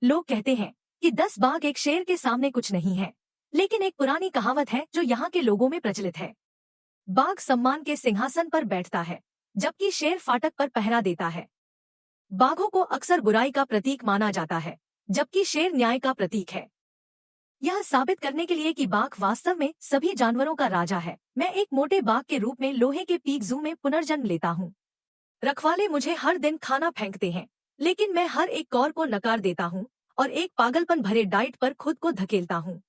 लोग कहते हैं कि 10 बाघ एक शेर के सामने कुछ नहीं है, लेकिन एक पुरानी कहावत है जो यहाँ के लोगों में प्रचलित है। बाघ सम्मान के सिंहासन पर बैठता है, जबकि शेर फाटक पर पहरा देता है। बाघों को अक्सर बुराई का प्रतीक माना जाता है, जबकि शेर न्याय का प्रतीक है। यह साबित करने के लिए कि बाघ वास्तव में सभी जानवरों का राजा है, मैं एक मोटे बाघ के रूप में लोहे के पीक जू में पुनर्जन्म लेता हूँ। रखवाले मुझे हर दिन खाना फेंकते हैं, लेकिन मैं हर एक कौर को नकार देता हूँ और एक पागलपन भरे डाइट पर खुद को धकेलता हूँ।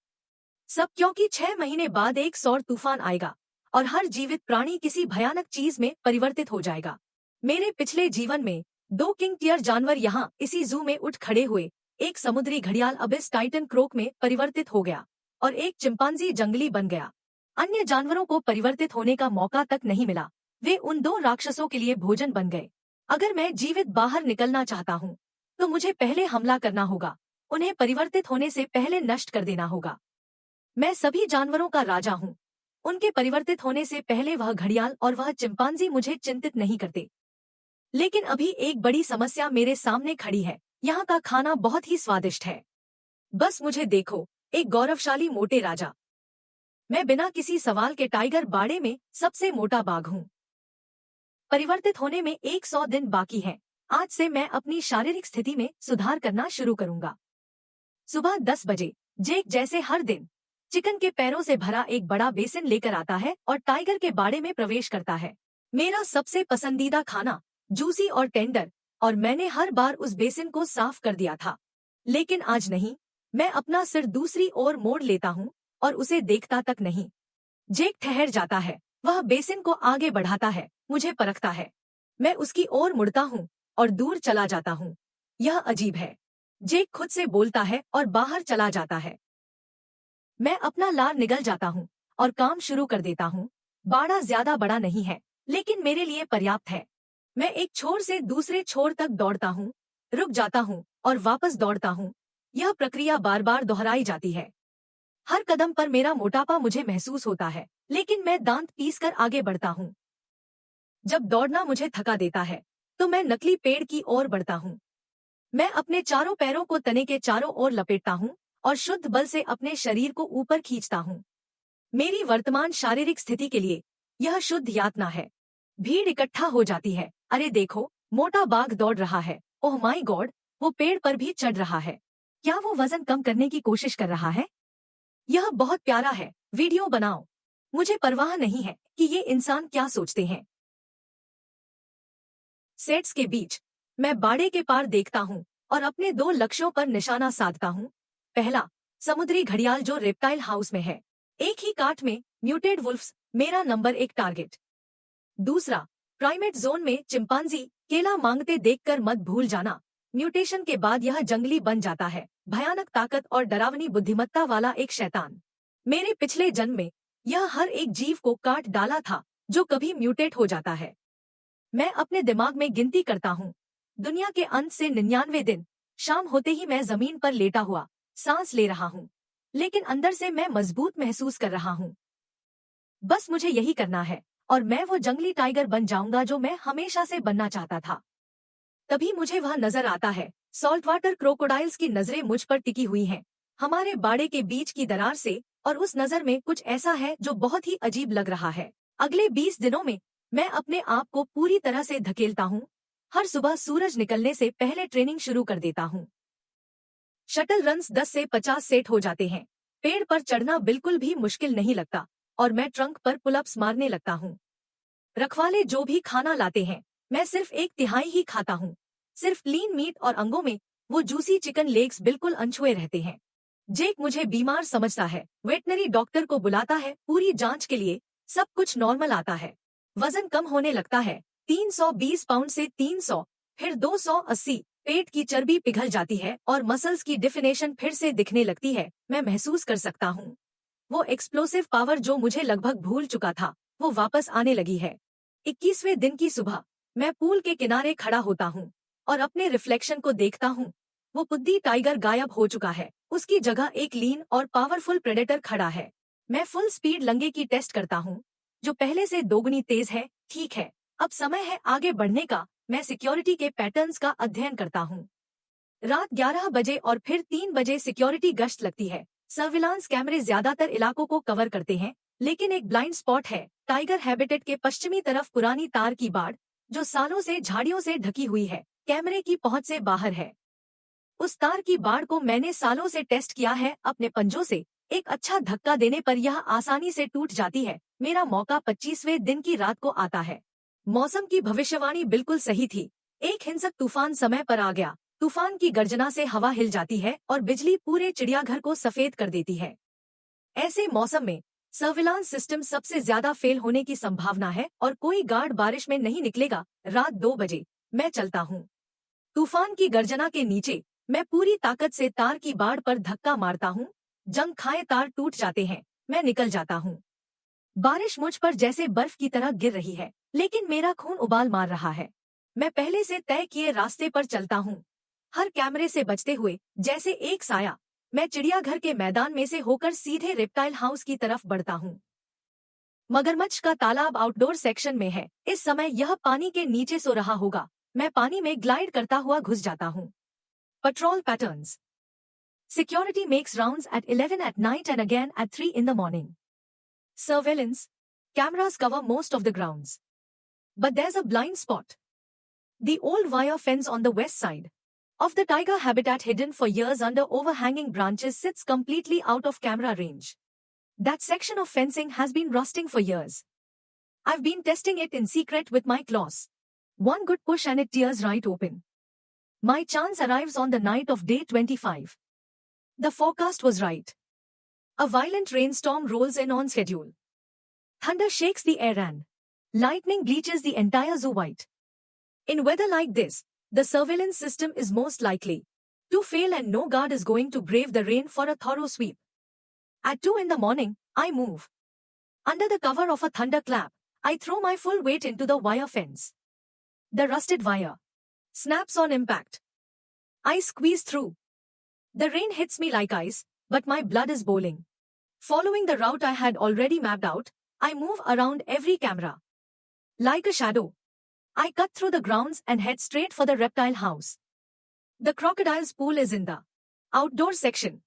सब क्योंकि 6 महीने बाद एक सौर तूफान आएगा और हर जीवित प्राणी किसी भयानक चीज में परिवर्तित हो जाएगा। मेरे पिछले जीवन में 2 किंग टियर जानवर यहाँ इसी जू में उठ खड़े हुए। एक समुद्री घड़ियाल अबिस टाइटन क्रोक में परिवर्तित हो गया और एक चिंपांजी जंगली बन गया। अन्य जानवरों को परिवर्तित होने का मौका तक नहीं मिला, वे उन 2 राक्षसों के लिए भोजन बन गए। अगर मैं जीवित बाहर निकलना चाहता हूँ तो मुझे पहले हमला करना होगा, उन्हें परिवर्तित होने से पहले नष्ट कर देना होगा। मैं सभी जानवरों का राजा हूँ, उनके परिवर्तित होने से पहले वह घड़ियाल और वह चिंपांजी मुझे चिंतित नहीं करते। लेकिन अभी एक बड़ी समस्या मेरे सामने खड़ी है। यहाँ का खाना बहुत ही स्वादिष्ट है। बस मुझे देखो, एक गौरवशाली मोटे राजा। मैं बिना किसी सवाल के टाइगर बाड़े में सबसे मोटा बाघ हूँ। परिवर्तित होने में 100 दिन बाकी है। आज से मैं अपनी शारीरिक स्थिति में सुधार करना शुरू करूंगा। सुबह 10 बजे जेक जैसे हर दिन चिकन के पैरों से भरा एक बड़ा बेसिन लेकर आता है और टाइगर के बाड़े में प्रवेश करता है। मेरा सबसे पसंदीदा खाना, जूसी और टेंडर, और मैंने हर बार उस बेसिन को साफ कर दिया था। लेकिन आज नहीं, मैं अपना सिर दूसरी ओर मोड़ लेता हूँ और उसे देखता तक नहीं। जेक ठहर जाता है, वह बेसिन को आगे बढ़ाता है, मुझे परखता है। मैं उसकी ओर मुड़ता हूँ और दूर चला जाता हूँ। यह अजीब है, जेक खुद से बोलता है और बाहर चला जाता है। मैं अपना लार निगल जाता हूँ और काम शुरू कर देता हूँ। बाड़ा ज्यादा बड़ा नहीं है, लेकिन मेरे लिए पर्याप्त है। मैं एक छोर से दूसरे छोर तक दौड़ता हूँ, रुक जाता हूँ और वापस दौड़ता हूँ। यह प्रक्रिया बार बार दोहराई जाती है। हर कदम पर मेरा मोटापा मुझे महसूस होता है, लेकिन मैं दांत पीसकर आगे बढ़ता हूँ। जब दौड़ना मुझे थका देता है तो मैं नकली पेड़ की ओर बढ़ता हूँ। मैं अपने चारों पैरों को तने के चारों ओर लपेटता हूँ और शुद्ध बल से अपने शरीर को ऊपर खींचता हूँ। मेरी वर्तमान शारीरिक स्थिति के लिए यह शुद्ध यातना है। भीड़ इकट्ठा हो जाती है। अरे देखो, मोटा बाघ दौड़ रहा है। ओह माय गॉड, वो पेड़ पर भी चढ़ रहा है। क्या वो वजन कम करने की कोशिश कर रहा है? यह बहुत प्यारा है। वीडियो बनाओ। मुझे परवाह नहीं है कि ये इंसान क्या सोचते हैं। सेट्स के बीच मैं बाड़े के पार देखता हूँ और अपने 2 लक्ष्यों पर निशाना साधता हूँ। पहला, समुद्री घड़ियाल जो रेप्टाइल हाउस में है। एक ही काट में म्यूटेड वुल्फ्स, मेरा नंबर 1 टारगेट। दूसरा, प्राइमेट जोन में चिंपांजी, केला मांगते देखकर मत भूल जाना। म्यूटेशन के बाद यह जंगली बन जाता है, भयानक ताकत और डरावनी बुद्धिमत्ता वाला एक शैतान। मेरे पिछले जन्म में यह हर एक जीव को काट डाला था जो कभी म्यूटेट हो जाता है। मैं अपने दिमाग में गिनती करता हूँ। दुनिया के अंत से 99 दिन। शाम होते ही मैं जमीन पर लेटा हुआ सांस ले रहा हूँ, लेकिन अंदर से मैं मजबूत महसूस कर रहा हूँ। बस मुझे यही करना है और मैं वो जंगली टाइगर बन जाऊंगा जो मैं हमेशा से बनना चाहता था। तभी मुझे वह नजर आता है। सॉल्ट वाटर क्रोकोडाइल्स की नजरें मुझ पर टिकी हुई हैं, हमारे बाड़े के बीच की दरार से, और उस नजर में कुछ ऐसा है जो बहुत ही अजीब लग रहा है। अगले 20 दिनों में मैं अपने आप को पूरी तरह से धकेलता हूँ। हर सुबह सूरज निकलने से पहले ट्रेनिंग शुरू कर देता हूँ। शटल रन्स 10 से 50 सेट हो जाते हैं। पेड़ पर चढ़ना बिल्कुल भी मुश्किल नहीं लगता और मैं ट्रंक पर पुलअप्स मारने लगता हूँ। रखवाले जो भी खाना लाते हैं, मैं सिर्फ 1/3 ही खाता हूँ। सिर्फ लीन मीट और अंगों में वो जूसी चिकन लेग्स बिल्कुल अनछुए रहते हैं। जेक मुझे बीमार समझता है, वेटनरी डॉक्टर को बुलाता है पूरी जांच के लिए। सब कुछ नॉर्मल आता है। वजन कम होने लगता है, 320 पाउंड से 300, फिर 280। पेट की चर्बी पिघल जाती है और मसल्स की डिफिनेशन फिर से दिखने लगती है। मैं महसूस कर सकता हूँ वो एक्सप्लोसिव पावर जो मुझे लगभग भूल चुका था, वो वापस आने लगी है। 21वें दिन की सुबह मैं पूल के किनारे खड़ा होता हूँ और अपने रिफ्लेक्शन को देखता हूँ। वो पुद्दी टाइगर गायब हो चुका है, उसकी जगह एक लीन और पावरफुल प्रेडेटर खड़ा है। मैं फुल स्पीड लंगे की टेस्ट करता हूँ, जो पहले से दोगुनी तेज है। ठीक है, अब समय है आगे बढ़ने का। मैं सिक्योरिटी के पैटर्न्स का अध्ययन करता हूँ। रात 11 बजे और फिर 3 बजे सिक्योरिटी गश्त लगती है। सर्विलांस कैमरे ज्यादातर इलाकों को कवर करते हैं, लेकिन एक ब्लाइंड स्पॉट है, टाइगर हैबिटेट के पश्चिमी तरफ पुरानी तार की बाड़, जो सालों से झाड़ियों से ढकी हुई है, कैमरे की पहुंच से बाहर है। उस तार की बाड़ को मैंने सालों से टेस्ट किया है अपने पंजों से। एक अच्छा धक्का देने पर यह आसानी से टूट जाती है। मेरा मौका 25वें दिन की रात को आता है। मौसम की भविष्यवाणी बिल्कुल सही थी। एक हिंसक तूफान समय पर आ गया। तूफान की गर्जना से हवा हिल जाती है और बिजली पूरे चिड़ियाघर को सफेद कर देती है। ऐसे मौसम में सर्विलांस सिस्टम सबसे ज्यादा फेल होने की संभावना है और कोई गार्ड बारिश में नहीं निकलेगा। रात 2 बजे मैं चलता हूँ। तूफान की गर्जना के नीचे मैं पूरी ताकत से तार की बाड़ पर धक्का मारता हूँ। जंग खाए तार टूट जाते हैं। मैं निकल जाता हूँ। बारिश मुझ पर जैसे बर्फ की तरह गिर रही है, लेकिन मेरा खून उबाल मार रहा है। मैं पहले से तय किए रास्ते पर चलता हूँ, हर कैमरे से बचते हुए, जैसे एक साया। मैं चिड़ियाघर के मैदान में से होकर सीधे रेप्टाइल हाउस की तरफ बढ़ता हूँ। मगरमच्छ का तालाब आउटडोर सेक्शन में है। इस समय यह पानी के नीचे सो रहा होगा। मैं पानी में ग्लाइड करता हुआ घुस जाता हूँ। Patrol patterns. Security makes rounds at 11 at night and again at 3 in the morning. Surveillance. Cameras cover most of the grounds. But there's a blind spot. The old wire fence on the west side of the tiger habitat, hidden for years under overhanging branches, sits completely out of camera range. That section of fencing has been rusting for years. I've been testing it in secret with my claws. One good push and it tears right open. My chance arrives on the night of day 25. The forecast was right. A violent rainstorm rolls in on schedule. Thunder shakes the air and lightning bleaches the entire zoo white. In weather like this, the surveillance system is most likely to fail and no guard is going to brave the rain for a thorough sweep. At 2 in the morning, I move. Under the cover of a thunderclap, I throw my full weight into the wire fence. The rusted wire snaps on impact. I squeeze through. The rain hits me like ice, but my blood is boiling. Following the route I had already mapped out, I move around every camera. Like a shadow, I cut through the grounds and head straight for the reptile house. The crocodile's pool is in the outdoor section.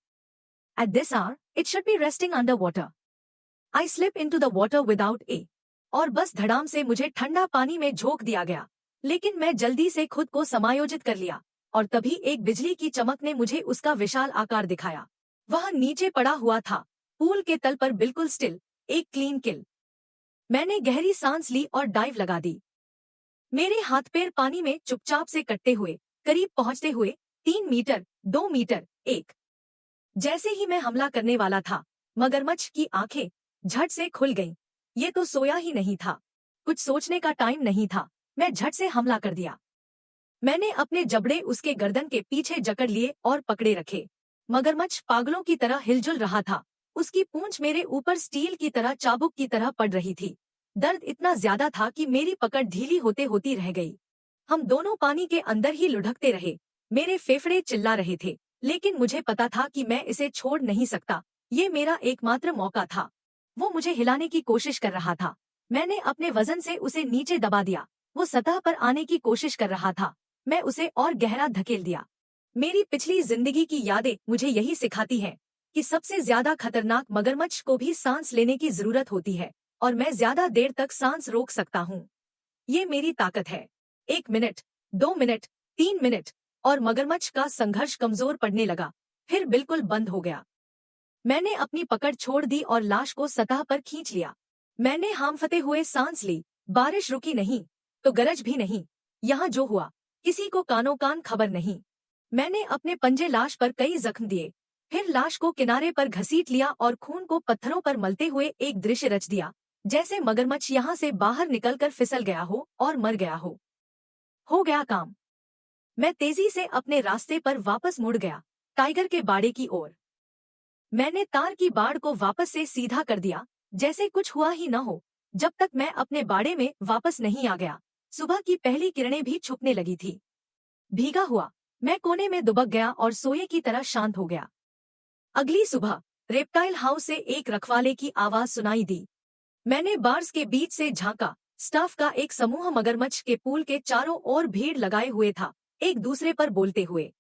At this hour, it should be resting underwater. I slip into the water without a और बस धड़ाम से मुझे ठंडा पानी में झोंक दिया गया। लेकिन मैं जल्दी से खुद को समायोजित कर लिया और तभी एक बिजली की चमक ने मुझे उसका विशाल आकार दिखाया। वह नीचे पड़ा हुआ था, पूल के तल पर बिल्कुल स्टिल, एक क्लीन किल। मैंने गहरी सांस ली और डाइव लगा दी। मेरे हाथ पैर पानी में चुपचाप से कटते हुए, करीब पहुंचते हुए 3 मीटर, 2 मीटर, 1। जैसे ही मैं हमला करने वाला था, मगरमच्छ की आंखें झट से खुल गईं। ये तो सोया ही नहीं था। कुछ सोचने का टाइम नहीं था। मैं झट से हमला कर दिया। मैंने अपने जबड़े उसके गर्दन के पीछे जकड़ लिए और पकड़े रखे। मगरमच्छ पागलों की तरह हिलजुल रहा था। उसकी पूंछ मेरे ऊपर स्टील की तरह चाबुक की तरह पड़ रही थी। दर्द इतना ज्यादा था कि मेरी पकड़ ढीली होते होती रह गई। हम दोनों पानी के अंदर ही लुढ़कते रहे। मेरे फेफड़े चिल्ला रहे थे, लेकिन मुझे पता था कि मैं इसे छोड़ नहीं सकता। ये मेरा एकमात्र मौका था। वो मुझे हिलाने की कोशिश कर रहा था। मैंने अपने वजन से उसे नीचे दबा दिया। वो सतह पर आने की कोशिश कर रहा था। मैं उसे और गहरा धकेल दिया। मेरी पिछली जिंदगी की यादें मुझे यही सिखाती हैं कि सबसे ज्यादा खतरनाक मगरमच्छ को भी सांस लेने की जरूरत होती है और मैं ज्यादा देर तक सांस रोक सकता हूँ। ये मेरी ताकत है। 1 मिनट, 2 मिनट, 3 मिनट और मगरमच्छ का संघर्ष कमजोर पड़ने लगा, फिर बिल्कुल बंद हो गया। मैंने अपनी पकड़ छोड़ दी और लाश को सतह पर खींच लिया। मैंने हांफते हुए सांस ली। बारिश रुकी नहीं तो गरज भी नहीं। यहाँ जो हुआ किसी को कानो कान खबर नहीं। मैंने अपने पंजे लाश पर कई जख्म दिए, फिर लाश को किनारे पर घसीट लिया और खून को पत्थरों पर मलते हुए एक दृश्य रच दिया, जैसे मगरमच्छ यहाँ से बाहर निकलकर फिसल गया हो और मर गया हो। हो गया काम। मैं तेजी से अपने रास्ते पर वापस मुड़ गया, टाइगर के बाड़े की ओर। मैंने तार की बाड़ को वापस से सीधा कर दिया, जैसे कुछ हुआ ही न हो, जब तक मैं अपने बाड़े में वापस नहीं आ गया। सुबह की पहली किरणें भी छुपने लगी थी। भीगा हुआ मैं कोने में दुबक गया और सोए की तरह शांत हो गया। अगली सुबह रेप्टाइल हाउस से एक रखवाले की आवाज सुनाई दी। मैंने बार्स के बीच से झांका। स्टाफ का एक समूह मगरमच्छ के पूल के चारों ओर भीड़ लगाए हुए था, एक दूसरे पर बोलते हुए।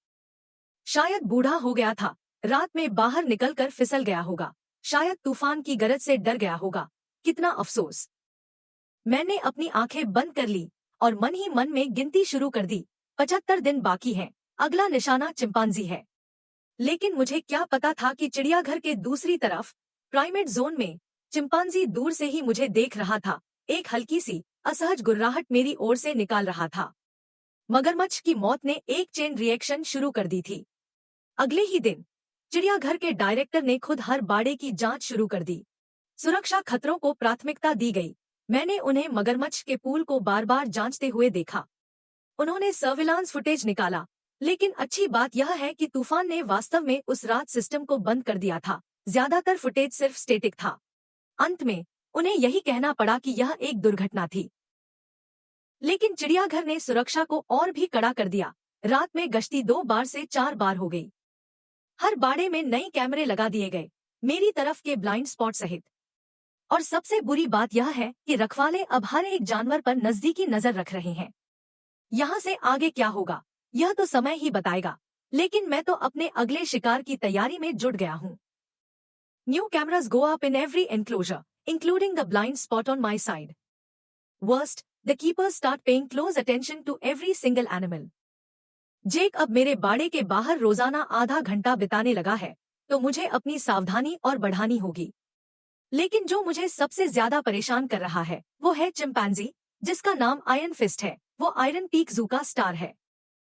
शायद बूढ़ा हो गया था, रात में बाहर निकलकर फिसल गया होगा, शायद तूफान की गरज से डर गया होगा। कितना अफसोस। मैंने अपनी आंखें बंद कर ली और मन ही मन में गिनती शुरू कर दी। 75 दिन बाकी हैं, अगला निशाना चिंपांजी है। लेकिन मुझे क्या पता था कि चिड़ियाघर के दूसरी तरफ प्राइमेट जोन में चिंपांजी दूर से ही मुझे देख रहा था, एक हल्की सी असहज गुर्राहट मेरी ओर से निकाल रहा था। मगरमच्छ की मौत ने एक चेन रिएक्शन शुरू कर दी थी। अगले ही दिन चिड़ियाघर के डायरेक्टर ने खुद हर बाड़े की जांच शुरू कर दी। सुरक्षा खतरों को प्राथमिकता दी गई। मैंने उन्हें मगरमच्छ के पूल को बार बार जांचते हुए देखा। उन्होंने सर्विलांस फुटेज निकाला, लेकिन अच्छी बात यह है कि तूफान ने वास्तव में उस रात सिस्टम को बंद कर दिया था। ज्यादातर फुटेज सिर्फ स्टेटिक था। अंत में उन्हें यही कहना पड़ा कि यह एक दुर्घटना थी। लेकिन चिड़ियाघर ने सुरक्षा को और भी कड़ा कर दिया। रात में गश्ती 2 बार से 4 बार हो गई। हर बाड़े में नए कैमरे लगा दिए गए, मेरी तरफ के ब्लाइंड स्पॉट सहित। और सबसे बुरी बात यह है कि रखवाले अब हर एक जानवर पर नजदीकी नजर रख रहे हैं। यहाँ से आगे क्या होगा यह तो समय ही बताएगा, लेकिन मैं तो अपने अगले शिकार की तैयारी में जुट गया हूँ। New cameras go up in every enclosure, including the blind spot on my side. Worst, the keepers start paying close attention to every single animal. Jake अब मेरे बाड़े के बाहर रोजाना आधा घंटा बिताने लगा है, तो मुझे अपनी सावधानी और बढ़ानी होगी। लेकिन जो मुझे सबसे ज्यादा परेशान कर रहा है वो है चिंपैंजी, जिसका नाम आयरन फिस्ट है। वो आयरन पीक जू का स्टार है।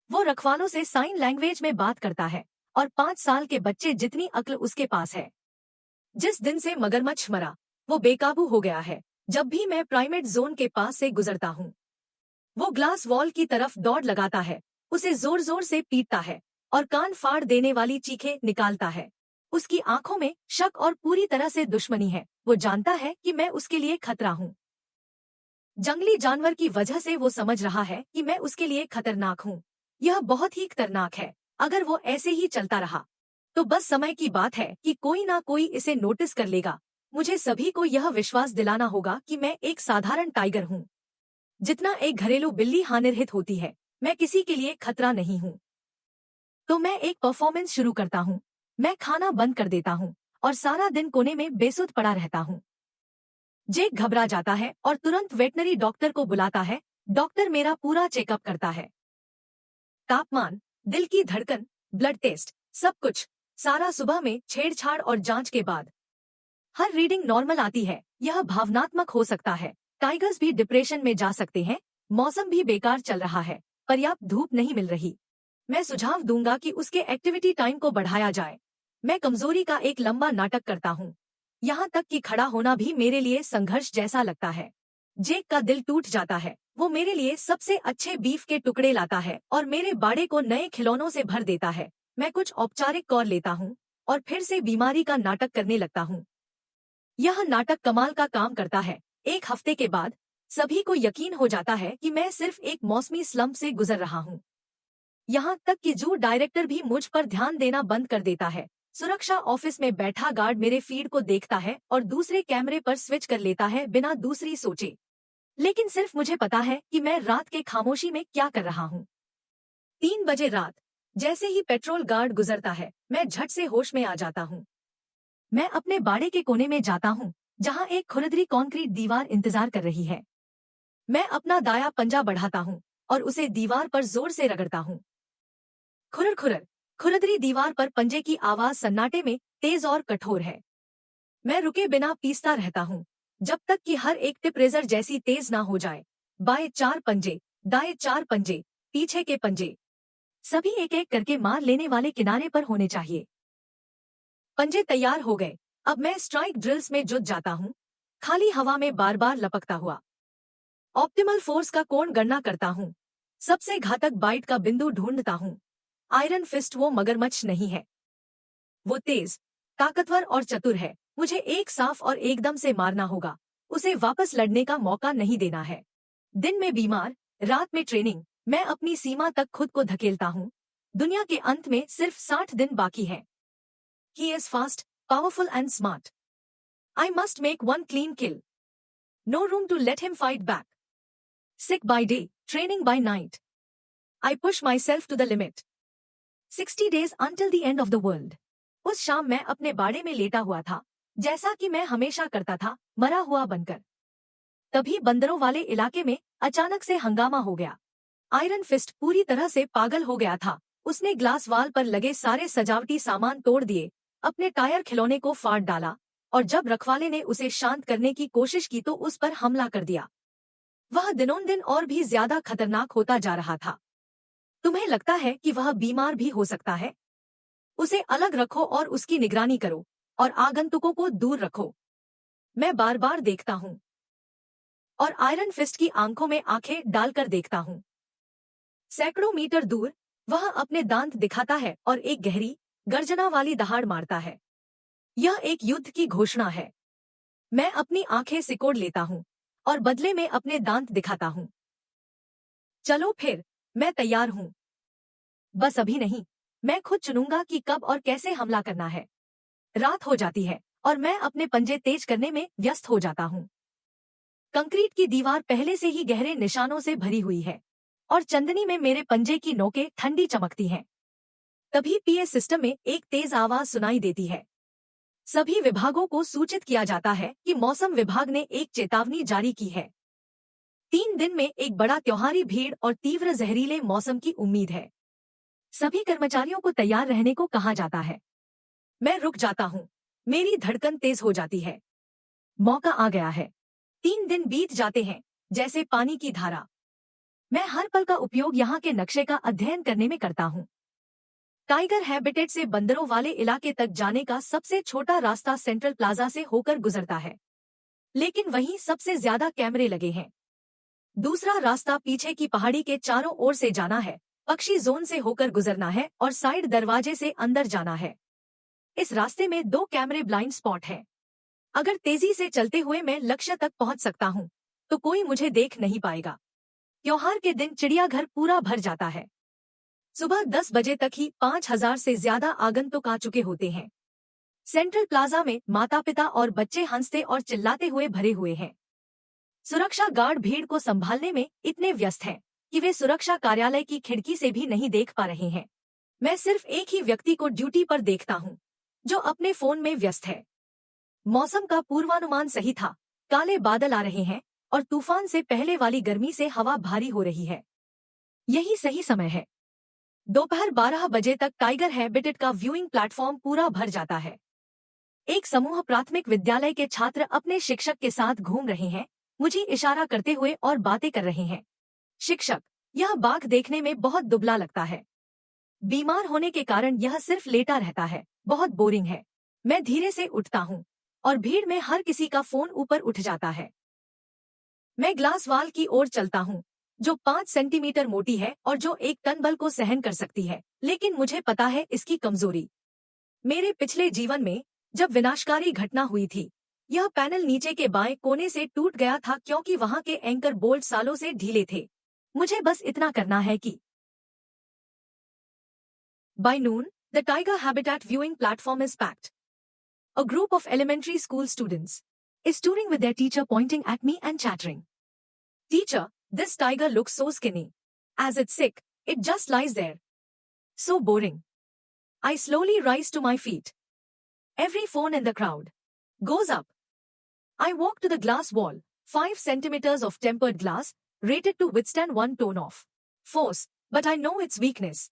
वो रखवालों से साइन लैंग्वेज में बात करता है और 5 साल के बच्चे जितनी अक्ल उसके पास है। जिस दिन से मगरमच्छ मरा वो बेकाबू हो गया है। जब भी मैं प्राइमेट जोन के पास से गुजरता हूँ वो ग्लास वॉल की तरफ दौड़ लगाता है, उसे जोर जोर से पीटता है और कान फाड़ देने वाली चीखें निकालता है। उसकी आंखों में शक और पूरी तरह से दुश्मनी है। वो जानता है कि मैं उसके लिए खतरा हूँ। जंगली जानवर की वजह से वो समझ रहा है कि मैं उसके लिए खतरनाक हूँ। यह बहुत ही खतरनाक है। अगर वो ऐसे ही चलता रहा तो बस समय की बात है कि कोई ना कोई इसे नोटिस कर लेगा। मुझे सभी को यह विश्वास दिलाना होगा कि मैं एक साधारण टाइगर हूँ। जितना एक घरेलू बिल्ली हानिरहित होती है, मैं किसी के लिए खतरा नहीं हूँ। तो मैं एक परफॉर्मेंस शुरू करता हूँ। मैं खाना बंद कर देता हूँ और सारा दिन कोने में बेसुध पड़ा रहता हूँ। जेक घबरा जाता है और तुरंत वेटनरी डॉक्टर को बुलाता है। डॉक्टर मेरा पूरा चेकअप करता है। तापमान, दिल की धड़कन, ब्लड टेस्ट, सब कुछ। सारा सुबह में छेड़छाड़ और जांच के बाद हर रीडिंग नॉर्मल आती है। यह भावनात्मक हो सकता है। टाइगर्स भी डिप्रेशन में जा सकते हैं। मौसम भी बेकार चल रहा है, पर्याप्त धूप नहीं मिल रही। मैं सुझाव दूंगा कि उसके एक्टिविटी टाइम को बढ़ाया जाए। मैं कमजोरी का एक लंबा नाटक करता हूँ, यहाँ तक कि खड़ा होना भी मेरे लिए संघर्ष जैसा लगता है। जेक का दिल टूट जाता है। वो मेरे लिए सबसे अच्छे बीफ के टुकड़े लाता है और मेरे बाड़े को नए खिलौनों से भर देता है। मैं कुछ औपचारिक कॉल लेता हूँ और फिर से बीमारी का नाटक करने लगता हूँ। यह नाटक कमाल का काम करता है। एक हफ्ते के बाद सभी को यकीन हो जाता है कि मैं सिर्फ एक मौसमी स्लम्प से गुजर रहा हूँ। यहाँ तक कि जू डायरेक्टर भी मुझ पर ध्यान देना बंद कर देता है। सुरक्षा ऑफिस में बैठा गार्ड मेरे फीड को देखता है और दूसरे कैमरे पर स्विच कर लेता है बिना दूसरी सोचे। लेकिन सिर्फ मुझे पता है कि मैं रात के खामोशी में क्या कर रहा हूँ। 3 बजे रात, जैसे ही पेट्रोल गार्ड गुजरता है मैं झट से होश में आ जाता हूँ। मैं अपने बाड़े के कोने में जाता हूँ जहाँ एक खुरदरी कंक्रीट दीवार इंतजार कर रही है। मैं अपना दाया पंजा बढ़ाता हूँ और उसे दीवार पर जोर से रगड़ता हूँ। खुरर खुरर, खुरदरी दीवार पर पंजे की आवाज सन्नाटे में तेज और कठोर है। मैं रुके बिना पीसता रहता हूँ जब तक कि हर एक टिप रेजर जैसी तेज ना हो जाए। बाएं 4 पंजे, दाएं 4 पंजे, पीछे के पंजे, सभी एक एक करके मार लेने वाले किनारे पर होने चाहिए। पंजे तैयार हो गए। अब मैं स्ट्राइक ड्रिल्स में जुट जाता हूँ, खाली हवा में बार बार लपकता हुआ। ऑप्टिमल फोर्स का कोण गणना करता हूँ, सबसे घातक बाइट का बिंदु ढूंढता हूँ। आयरन फिस्ट वो मगरमच्छ नहीं है। वो तेज, ताकतवर और चतुर है। मुझे एक साफ और एकदम से मारना होगा। उसे वापस लड़ने का मौका नहीं देना है। दिन में बीमार, रात में ट्रेनिंग। मैं अपनी सीमा तक खुद को धकेलता हूँ। दुनिया के अंत में सिर्फ 60 दिन बाकी हैं। He is fast, powerful and smart. I must make one clean kill. No room to let him fight back. Sick by day, training by night. I push myself to the limit. 60 days until the end of the world। उस शाम मैं अपने बाड़े में लेटा हुआ था, जैसा कि मैं हमेशा करता था, मरा हुआ बनकर। तभी बंदरों वाले इलाके में अचानक से हंगामा हो गया। आयरन फिस्ट पूरी तरह से पागल हो गया था। उसने ग्लास वाल पर लगे सारे सजावटी सामान तोड़ दिए, अपने टायर खिलौने को फाड़ डाला, और जब रखवाले ने उसे शांत करने की कोशिश की तो उस पर हमला कर दिया। वह दिनों-दिन और भी ज्यादा खतरनाक होता जा रहा था। तुम्हें लगता है कि वह बीमार भी हो सकता है? उसे अलग रखो और उसकी निगरानी करो, और आगंतुकों को दूर रखो। मैं बार बार देखता हूँ, और आयरन फिस्ट की आंखों में आंखें डालकर देखता हूँ। सैकड़ों मीटर दूर वह अपने दांत दिखाता है और एक गहरी, गर्जना वाली दहाड़ मारता है। यह एक युद्ध की घोषणा है। मैं अपनी आंखें सिकोड़ लेता हूँ और बदले में अपने दांत दिखाता हूँ। चलो फिर, मैं तैयार हूँ। बस अभी नहीं, मैं खुद चुनूंगा कि कब और कैसे हमला करना है। रात हो जाती है और मैं अपने पंजे तेज करने में व्यस्त हो जाता हूँ। कंक्रीट की दीवार पहले से ही गहरे निशानों से भरी हुई है, और चंदनी में मेरे पंजे की नोकें ठंडी चमकती हैं। तभी पीए सिस्टम में एक तेज आवाज सुनाई देती है। सभी विभागों को सूचित किया जाता है कि मौसम विभाग ने एक चेतावनी जारी की है। 3 दिन में एक बड़ा त्योहारी भीड़ और तीव्र जहरीले मौसम की उम्मीद है। सभी कर्मचारियों को तैयार रहने को कहा जाता है। मैं रुक जाता हूँ, मेरी धड़कन तेज हो जाती है। मौका आ गया है। 3 दिन बीत जाते हैं, जैसे पानी की धारा। मैं हर पल का उपयोग यहाँ के नक्शे का अध्ययन करने में करता हूँ। टाइगर हैबिटेट से बंदरों वाले इलाके तक जाने का सबसे छोटा रास्ता सेंट्रल प्लाजा से होकर गुजरता है, लेकिन वहीं सबसे ज्यादा कैमरे लगे हैं। दूसरा रास्ता पीछे की पहाड़ी के चारों ओर से जाना है, पक्षी जोन से होकर गुजरना है और साइड दरवाजे से अंदर जाना है। इस रास्ते में 2 कैमरे ब्लाइंड स्पॉट हैं। अगर तेजी से चलते हुए मैं लक्ष्य तक पहुंच सकता हूं, तो कोई मुझे देख नहीं पाएगा। त्योहार के दिन चिड़ियाघर पूरा भर जाता है। सुबह 10 बजे तक ही 5000 से ज्यादा आगंतुक आ चुके होते हैं। सेंट्रल प्लाजा में माता पिता और बच्चे हंसते और चिल्लाते हुए भरे हुए हैं। सुरक्षा गार्ड भीड़ को संभालने में इतने व्यस्त हैं कि वे सुरक्षा कार्यालय की खिड़की से भी नहीं देख पा रहे हैं। मैं सिर्फ एक ही व्यक्ति को ड्यूटी पर देखता हूँ, जो अपने फोन में व्यस्त है। मौसम का पूर्वानुमान सही था। काले बादल आ रहे हैं और तूफान से पहले वाली गर्मी से हवा भारी हो रही है। यही सही समय है। दोपहर 12 बजे तक टाइगर हैबिटेट का व्यूइंग प्लेटफॉर्म पूरा भर जाता है। एक समूह प्राथमिक विद्यालय के छात्र अपने शिक्षक के साथ घूम रहे हैं, मुझे इशारा करते हुए और बातें कर रहे हैं। शिक्षक, यह बाघ देखने में बहुत दुबला लगता है। बीमार होने के कारण यह सिर्फ लेटा रहता है, बहुत बोरिंग है। मैं धीरे से उठता हूँ और भीड़ में हर किसी का फोन ऊपर उठ जाता है। मैं ग्लास वाल की ओर चलता हूँ, जो 5 सेंटीमीटर मोटी है और जो एक टन बल को सहन कर सकती है, लेकिन मुझे पता है इसकी कमजोरी। मेरे पिछले जीवन में जब विनाशकारी घटना हुई थी, यह पैनल नीचे के बाएं कोने से टूट गया था क्योंकि वहां के एंकर बोल्ट सालों से ढीले थे। मुझे बस इतना करना है कि By noon, the tiger habitat viewing platform is packed. A group of elementary school students is touring with their teacher pointing at me and chattering. Teacher, this tiger looks so skinny. As it's sick, it just lies there. So boring. I slowly rise to my feet. Every phone in the crowd goes up. I walk to the glass wall, 5 centimeters of tempered glass, rated to withstand 1 ton of force, but I know its weakness.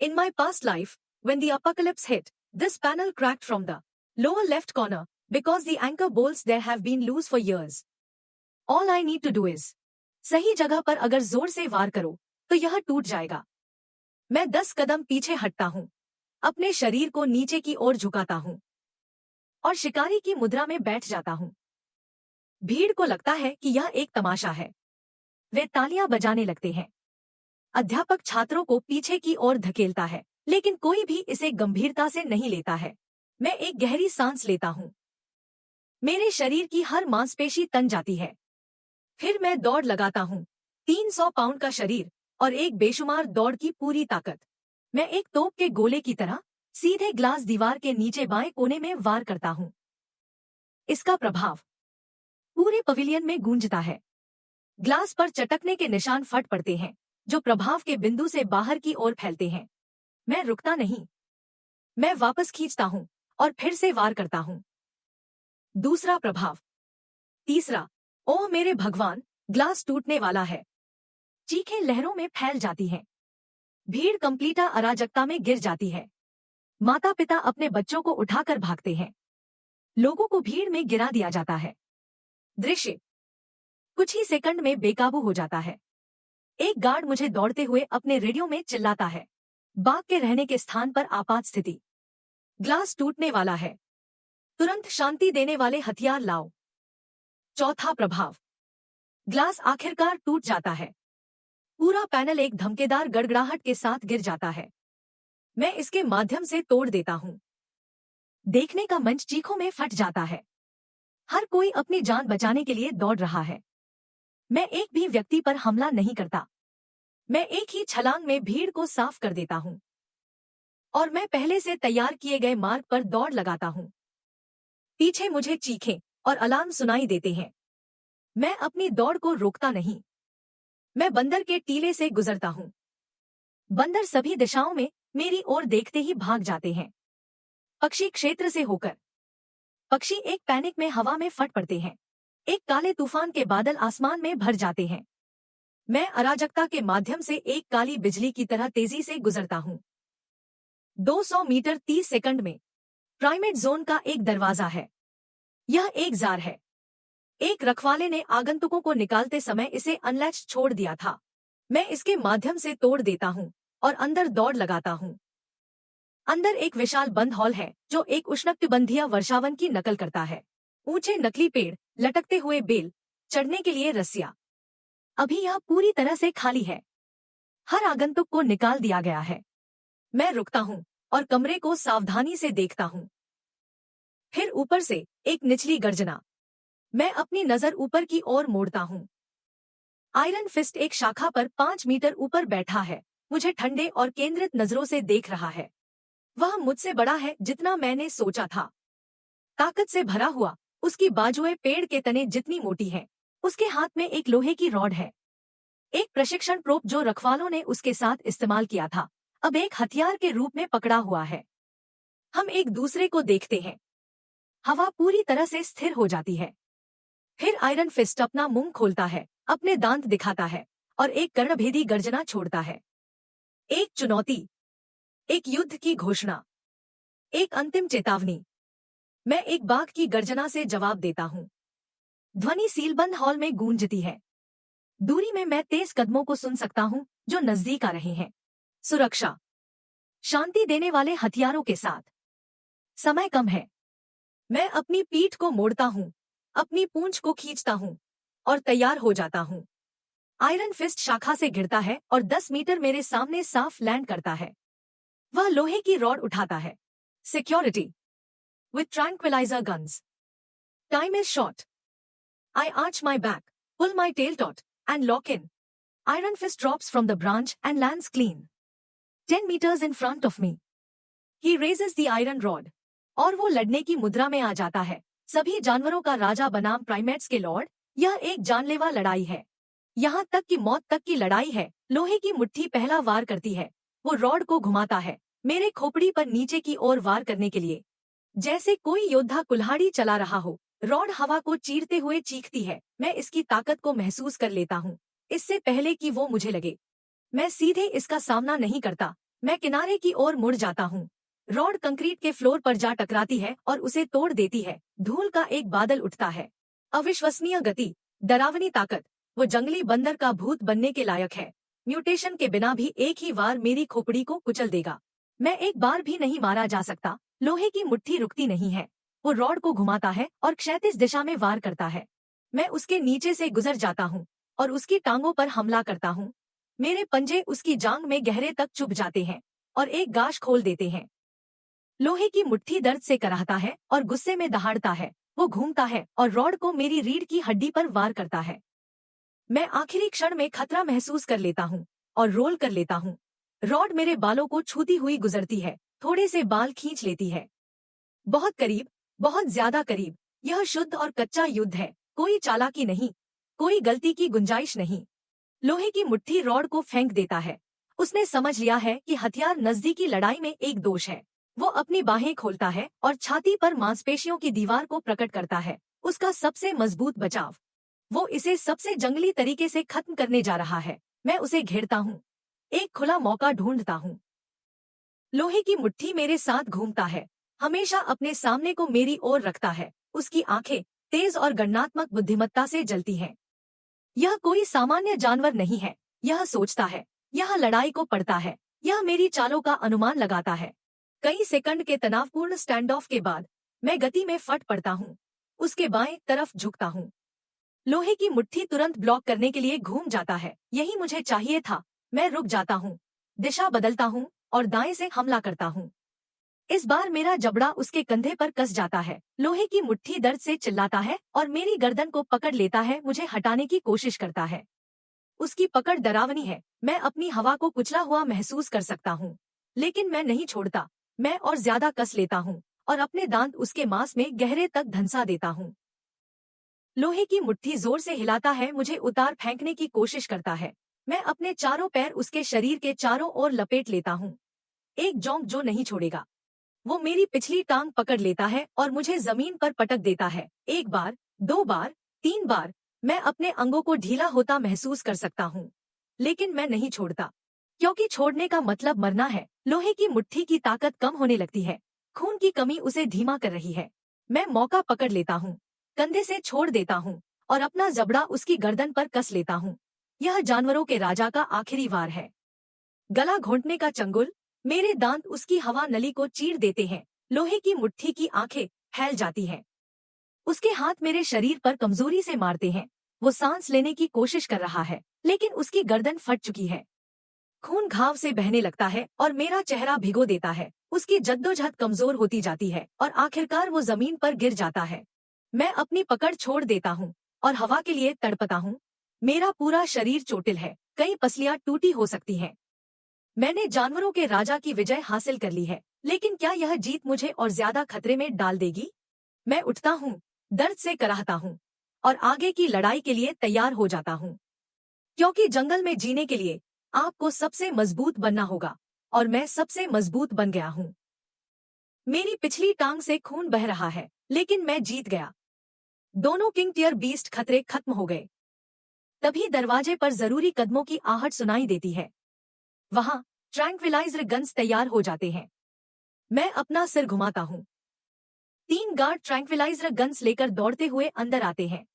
In my past life, when the apocalypse hit, this panel cracked from the lower left corner because the anchor bolts there have been loose for years. All I need to do is सही जगह पर अगर जोर से वार करो तो यह टूट जाएगा। मैं 10 कदम पीछे हटता हूँ, अपने शरीर को नीचे की ओर झुकाता हूँ और शिकारी की मुद्रा में बैठ जाता हूँ। भीड़ को लगता है कि यह एक तमाशा है। वे तालियां बजाने लगते हैं। अध्यापक छात्रों को पीछे की ओर धकेलता है, लेकिन कोई भी इसे गंभीरता से नहीं लेता है। मैं एक गहरी सांस लेता हूँ। मेरे शरीर की हर मांसपेशी तन जाती है। फिर मैं दौड़ लगाता हूँ। 300 पाउंड का शरीर और एक बेशुमार दौड़ की पूरी ताकत। मैं एक तोप के गोले की तरह सीधे ग्लास दीवार के नीचे बाएं कोने में वार करता हूँ। इसका प्रभाव पूरे पवेलियन में गूंजता है। ग्लास पर चटकने के निशान फट पड़ते हैं, जो प्रभाव के बिंदु से बाहर की ओर फैलते हैं। मैं रुकता नहीं। मैं वापस खींचता हूँ और फिर से वार करता हूँ। दूसरा प्रभाव। तीसरा, ओह मेरे भगवान, ग्लास टूटने वाला है। चीखें लहरों में फैल जाती हैं। भीड़ कंप्लीटा अराजकता में गिर जाती है। माता पिता अपने बच्चों को उठाकर भागते हैं। लोगों को भीड़ में गिरा दिया जाता है। दृश्य कुछ ही सेकंड में बेकाबू हो जाता है। एक गार्ड मुझे दौड़ते हुए अपने रेडियो में चिल्लाता है, बाघ के रहने के स्थान पर आपात स्थिति, ग्लास टूटने वाला है, तुरंत शांति देने वाले हथियार लाओ। चौथा प्रभाव। ग्लास आखिरकार टूट जाता है। पूरा पैनल एक धमकेदार गड़गड़ाहट के साथ गिर जाता है। मैं इसके माध्यम से तोड़ देता हूँ। देखने का मंच चीखों में फट जाता है। हर कोई अपनी जान बचाने के लिए दौड़ रहा है। मैं एक भी व्यक्ति पर हमला नहीं करता। मैं एक ही छलांग में भीड़ को साफ कर देता हूँ और मैं पहले से तैयार किए गए मार्ग पर दौड़ लगाता हूँ। पीछे मुझे चीखें और अलार्म सुनाई देते हैं। मैं अपनी दौड़ को रोकता नहीं। मैं बंदर के टीले से गुजरता हूँ। बंदर सभी दिशाओं में मेरी ओर देखते ही भाग जाते हैं। पक्षी क्षेत्र से होकर पक्षी एक पैनिक में हवा में फट पड़ते हैं। एक काले तूफान के बादल आसमान में भर जाते हैं। मैं अराजकता के माध्यम से एक काली बिजली की तरह तेजी से गुजरता हूँ। 200 मीटर 30 सेकंड में प्राइमेट जोन का एक दरवाजा है। यह एक जार है। एक रखवाले ने आगंतुकों को निकालते समय इसे अनलैच छोड़ दिया था। मैं इसके माध्यम से तोड़ देता हूँ और अंदर दौड़ लगाता हूँ। अंदर एक विशाल बंद हॉल है जो एक उष्णकटिबंधीय वर्षावन की नकल करता है। ऊंचे नकली पेड़, लटकते हुए बेल, चढ़ने के लिए रस्सियां। अभी यह पूरी तरह से खाली है। हर आगंतुक को निकाल दिया गया है। मैं रुकता हूँ और कमरे को सावधानी से देखता हूँ। फिर ऊपर से एक निचली गर्जना। मैं अपनी नजर ऊपर की ओर मोड़ता हूँ। आयरन फिस्ट एक शाखा पर 5 मीटर ऊपर बैठा है। मुझे ठंडे और केंद्रित नजरों से देख रहा है। वह मुझसे बड़ा है जितना मैंने सोचा था। ताकत से भरा हुआ, उसकी बाजुएं पेड़ के तने जितनी मोटी हैं। उसके हाथ में एक लोहे की रॉड है। एक प्रशिक्षण प्रोप जो रखवालों ने उसके साथ इस्तेमाल किया था, अब एक हथियार के रूप में पकड़ा हुआ है। हम एक दूसरे को देखते हैं। हवा पूरी तरह से स्थिर हो जाती है। फिर आयरन फिस्ट अपना मुंह खोलता है, अपने दांत दिखाता है और एक कर्णभेदी गर्जना छोड़ता है। एक चुनौती, एक युद्ध की घोषणा, एक अंतिम चेतावनी। मैं एक बाघ की गर्जना से जवाब देता हूँ। ध्वनि सीलबंद हॉल में गूंजती है। दूरी में मैं तेज कदमों को सुन सकता हूँ जो नजदीक आ रहे हैं। सुरक्षा, शांति देने वाले हथियारों के साथ। समय कम है। मैं अपनी पीठ को मोड़ता हूँ, अपनी पूंछ को खींचता हूँ और तैयार हो जाता हूँ। आयरन फिस्ट शाखा से गिरता है और 10 मीटर मेरे सामने साफ लैंड करता है। वह लोहे की रॉड उठाता है। Security with tranquilizer guns. Time is short. I arch my back, pull my tail taut, and lock in. Iron Fist drops from the branch and lands clean 10 meters in front of me. He raises the iron rod. और वो लड़ने की मुद्रा में आ जाता है। सभी जानवरों का राजा बनाम प्राइमेट्स के लॉर्ड। यह एक जानलेवा लड़ाई है। यहाँ तक कि मौत तक की लड़ाई है। लोहे की मुट्ठी पहला वार करती है। वो रॉड को घुमाता है, मेरे खोपड़ी पर नीचे की ओर वार करने के लिए, जैसे कोई योद्धा कुल्हाड़ी चला रहा हो। रॉड हवा को चीरते हुए चीखती है। मैं इसकी ताकत को महसूस कर लेता हूँ इससे पहले कि वो मुझे लगे। मैं सीधे इसका सामना नहीं करता। मैं किनारे की ओर मुड़ जाता हूँ। रॉड कंक्रीट के फ्लोर पर जा टकराती है और उसे तोड़ देती है। धूल का एक बादल उठता है। अविश्वसनीय गति, डरावनी ताकत। वो जंगली बंदर का भूत बनने के लायक है। म्यूटेशन के बिना भी एक ही वार मेरी खोपड़ी को कुचल देगा। मैं एक बार भी नहीं मारा जा सकता। लोहे की मुट्ठी रुकती नहीं है। वो रॉड को घुमाता है और क्षैतिज दिशा में वार करता है। मैं उसके नीचे से गुजर जाता हूँ और उसकी टांगों पर हमला करता हूँ। मेरे पंजे उसकी जांग में गहरे तक चुभ जाते हैं और एक गाश खोल देते हैं। लोहे की मुट्ठी दर्द से कराहता है और गुस्से में दहाड़ता है। वो घूमता है और रॉड को मेरी रीढ़ की हड्डी पर वार करता है। मैं आखिरी क्षण में खतरा महसूस कर लेता हूँ और रोल कर लेता हूँ। रॉड मेरे बालों को छूती हुई गुजरती है, थोड़े से बाल खींच लेती है। बहुत करीब, बहुत ज्यादा करीब। यह शुद्ध और कच्चा युद्ध है। कोई चालाकी नहीं, कोई गलती की गुंजाइश नहीं। लोहे की मुट्ठी रॉड को फेंक देता है उसने समझ लिया है कि हथियार नजदीकी लड़ाई में एक दोष है। वो अपनी बाहें खोलता है और छाती पर मांसपेशियों की दीवार को प्रकट करता है, उसका सबसे मजबूत बचाव। वो इसे सबसे जंगली तरीके से खत्म करने जा रहा है। मैं उसे घेरता हूँ, एक खुला मौका ढूंढता हूँ। लोहे की मुट्ठी मेरे साथ घूमता है, हमेशा अपने सामने को मेरी ओर रखता है। उसकी आंखें तेज और गणनात्मक बुद्धिमत्ता से जलती हैं। यह कोई सामान्य जानवर नहीं है। यह सोचता है, यह लड़ाई को पढ़ता है, यह मेरी चालों का अनुमान लगाता है। कई सेकंड के तनावपूर्ण स्टैंड ऑफ के बाद मैं गति में फट पड़ता हूँ, उसके बाएं तरफ झुकता हूँ। लोहे की मुट्ठी तुरंत ब्लॉक करने के लिए घूम जाता है। यही मुझे चाहिए था। मैं रुक जाता हूँ, दिशा बदलता हूँ और दाएं से हमला करता हूँ। इस बार मेरा जबड़ा उसके कंधे पर कस जाता है। लोहे की मुट्ठी दर्द से चिल्लाता है और मेरी गर्दन को पकड़ लेता है, मुझे हटाने की कोशिश करता है। उसकी पकड़ डरावनी है। मैं अपनी हवा को कुचला हुआ महसूस कर सकता हूँ, लेकिन मैं नहीं छोड़ता। मैं और ज्यादा कस लेता हूँ और अपने दांत उसके मांस में गहरे तक धंसा देता हूँ। लोहे की मुट्ठी जोर से हिलाता है, मुझे उतार फेंकने की कोशिश करता है। मैं अपने चारों पैर उसके शरीर के चारों ओर लपेट लेता हूँ, एक जोंक जो नहीं छोड़ेगा। वो मेरी पिछली टांग पकड़ लेता है और मुझे जमीन पर पटक देता है। एक बार, दो बार, तीन बार। मैं अपने अंगों को ढीला होता महसूस कर सकता हूँ, लेकिन मैं नहीं छोड़ता, क्योंकि छोड़ने का मतलब मरना है। लोहे की मुट्ठी की ताकत कम होने लगती है, खून की कमी उसे धीमा कर रही है। मैं मौका पकड़ लेता हूँ, कंधे से छोड़ देता हूँ और अपना जबड़ा उसकी गर्दन पर कस लेता हूँ। यह जानवरों के राजा का आखिरी वार है। गला घोंटने का चंगुल। मेरे दांत उसकी हवा नली को चीर देते हैं। लोहे की मुट्ठी की आंखें फैल जाती हैं। उसके हाथ मेरे शरीर पर कमजोरी से मारते हैं। वो सांस लेने की कोशिश कर रहा है, लेकिन उसकी गर्दन फट चुकी है। खून घाव से बहने लगता है और मेरा चेहरा भिगो देता है। उसकी जद्दोजहद कमजोर होती जाती है और आखिरकार वो जमीन पर गिर जाता है। मैं अपनी पकड़ छोड़ देता हूँ और हवा के लिए तड़पता हूँ। मेरा पूरा शरीर चोटिल है, कई पसलियां टूटी हो सकती हैं। मैंने जानवरों के राजा की विजय हासिल कर ली है, लेकिन क्या यह जीत मुझे और ज्यादा खतरे में डाल देगी? मैं उठता हूँ, दर्द से कराहता हूँ और आगे की लड़ाई के लिए तैयार हो जाता हूँ, क्योंकि जंगल में जीने के लिए आपको सबसे मजबूत बनना होगा और मैं सबसे मजबूत बन गया हूँ। मेरी पिछली टांग से खून बह रहा है, लेकिन मैं जीत गया। दोनों किंग टियर बीस्ट खतरे खत्म हो गए। तभी दरवाजे पर जरूरी कदमों की आहट सुनाई देती है। वहां ट्रैंक्विलाइजर गन्स तैयार हो जाते हैं। मैं अपना सिर घुमाता हूँ। 3 गार्ड ट्रैंक्विलाइजर गन्स लेकर दौड़ते हुए अंदर आते हैं।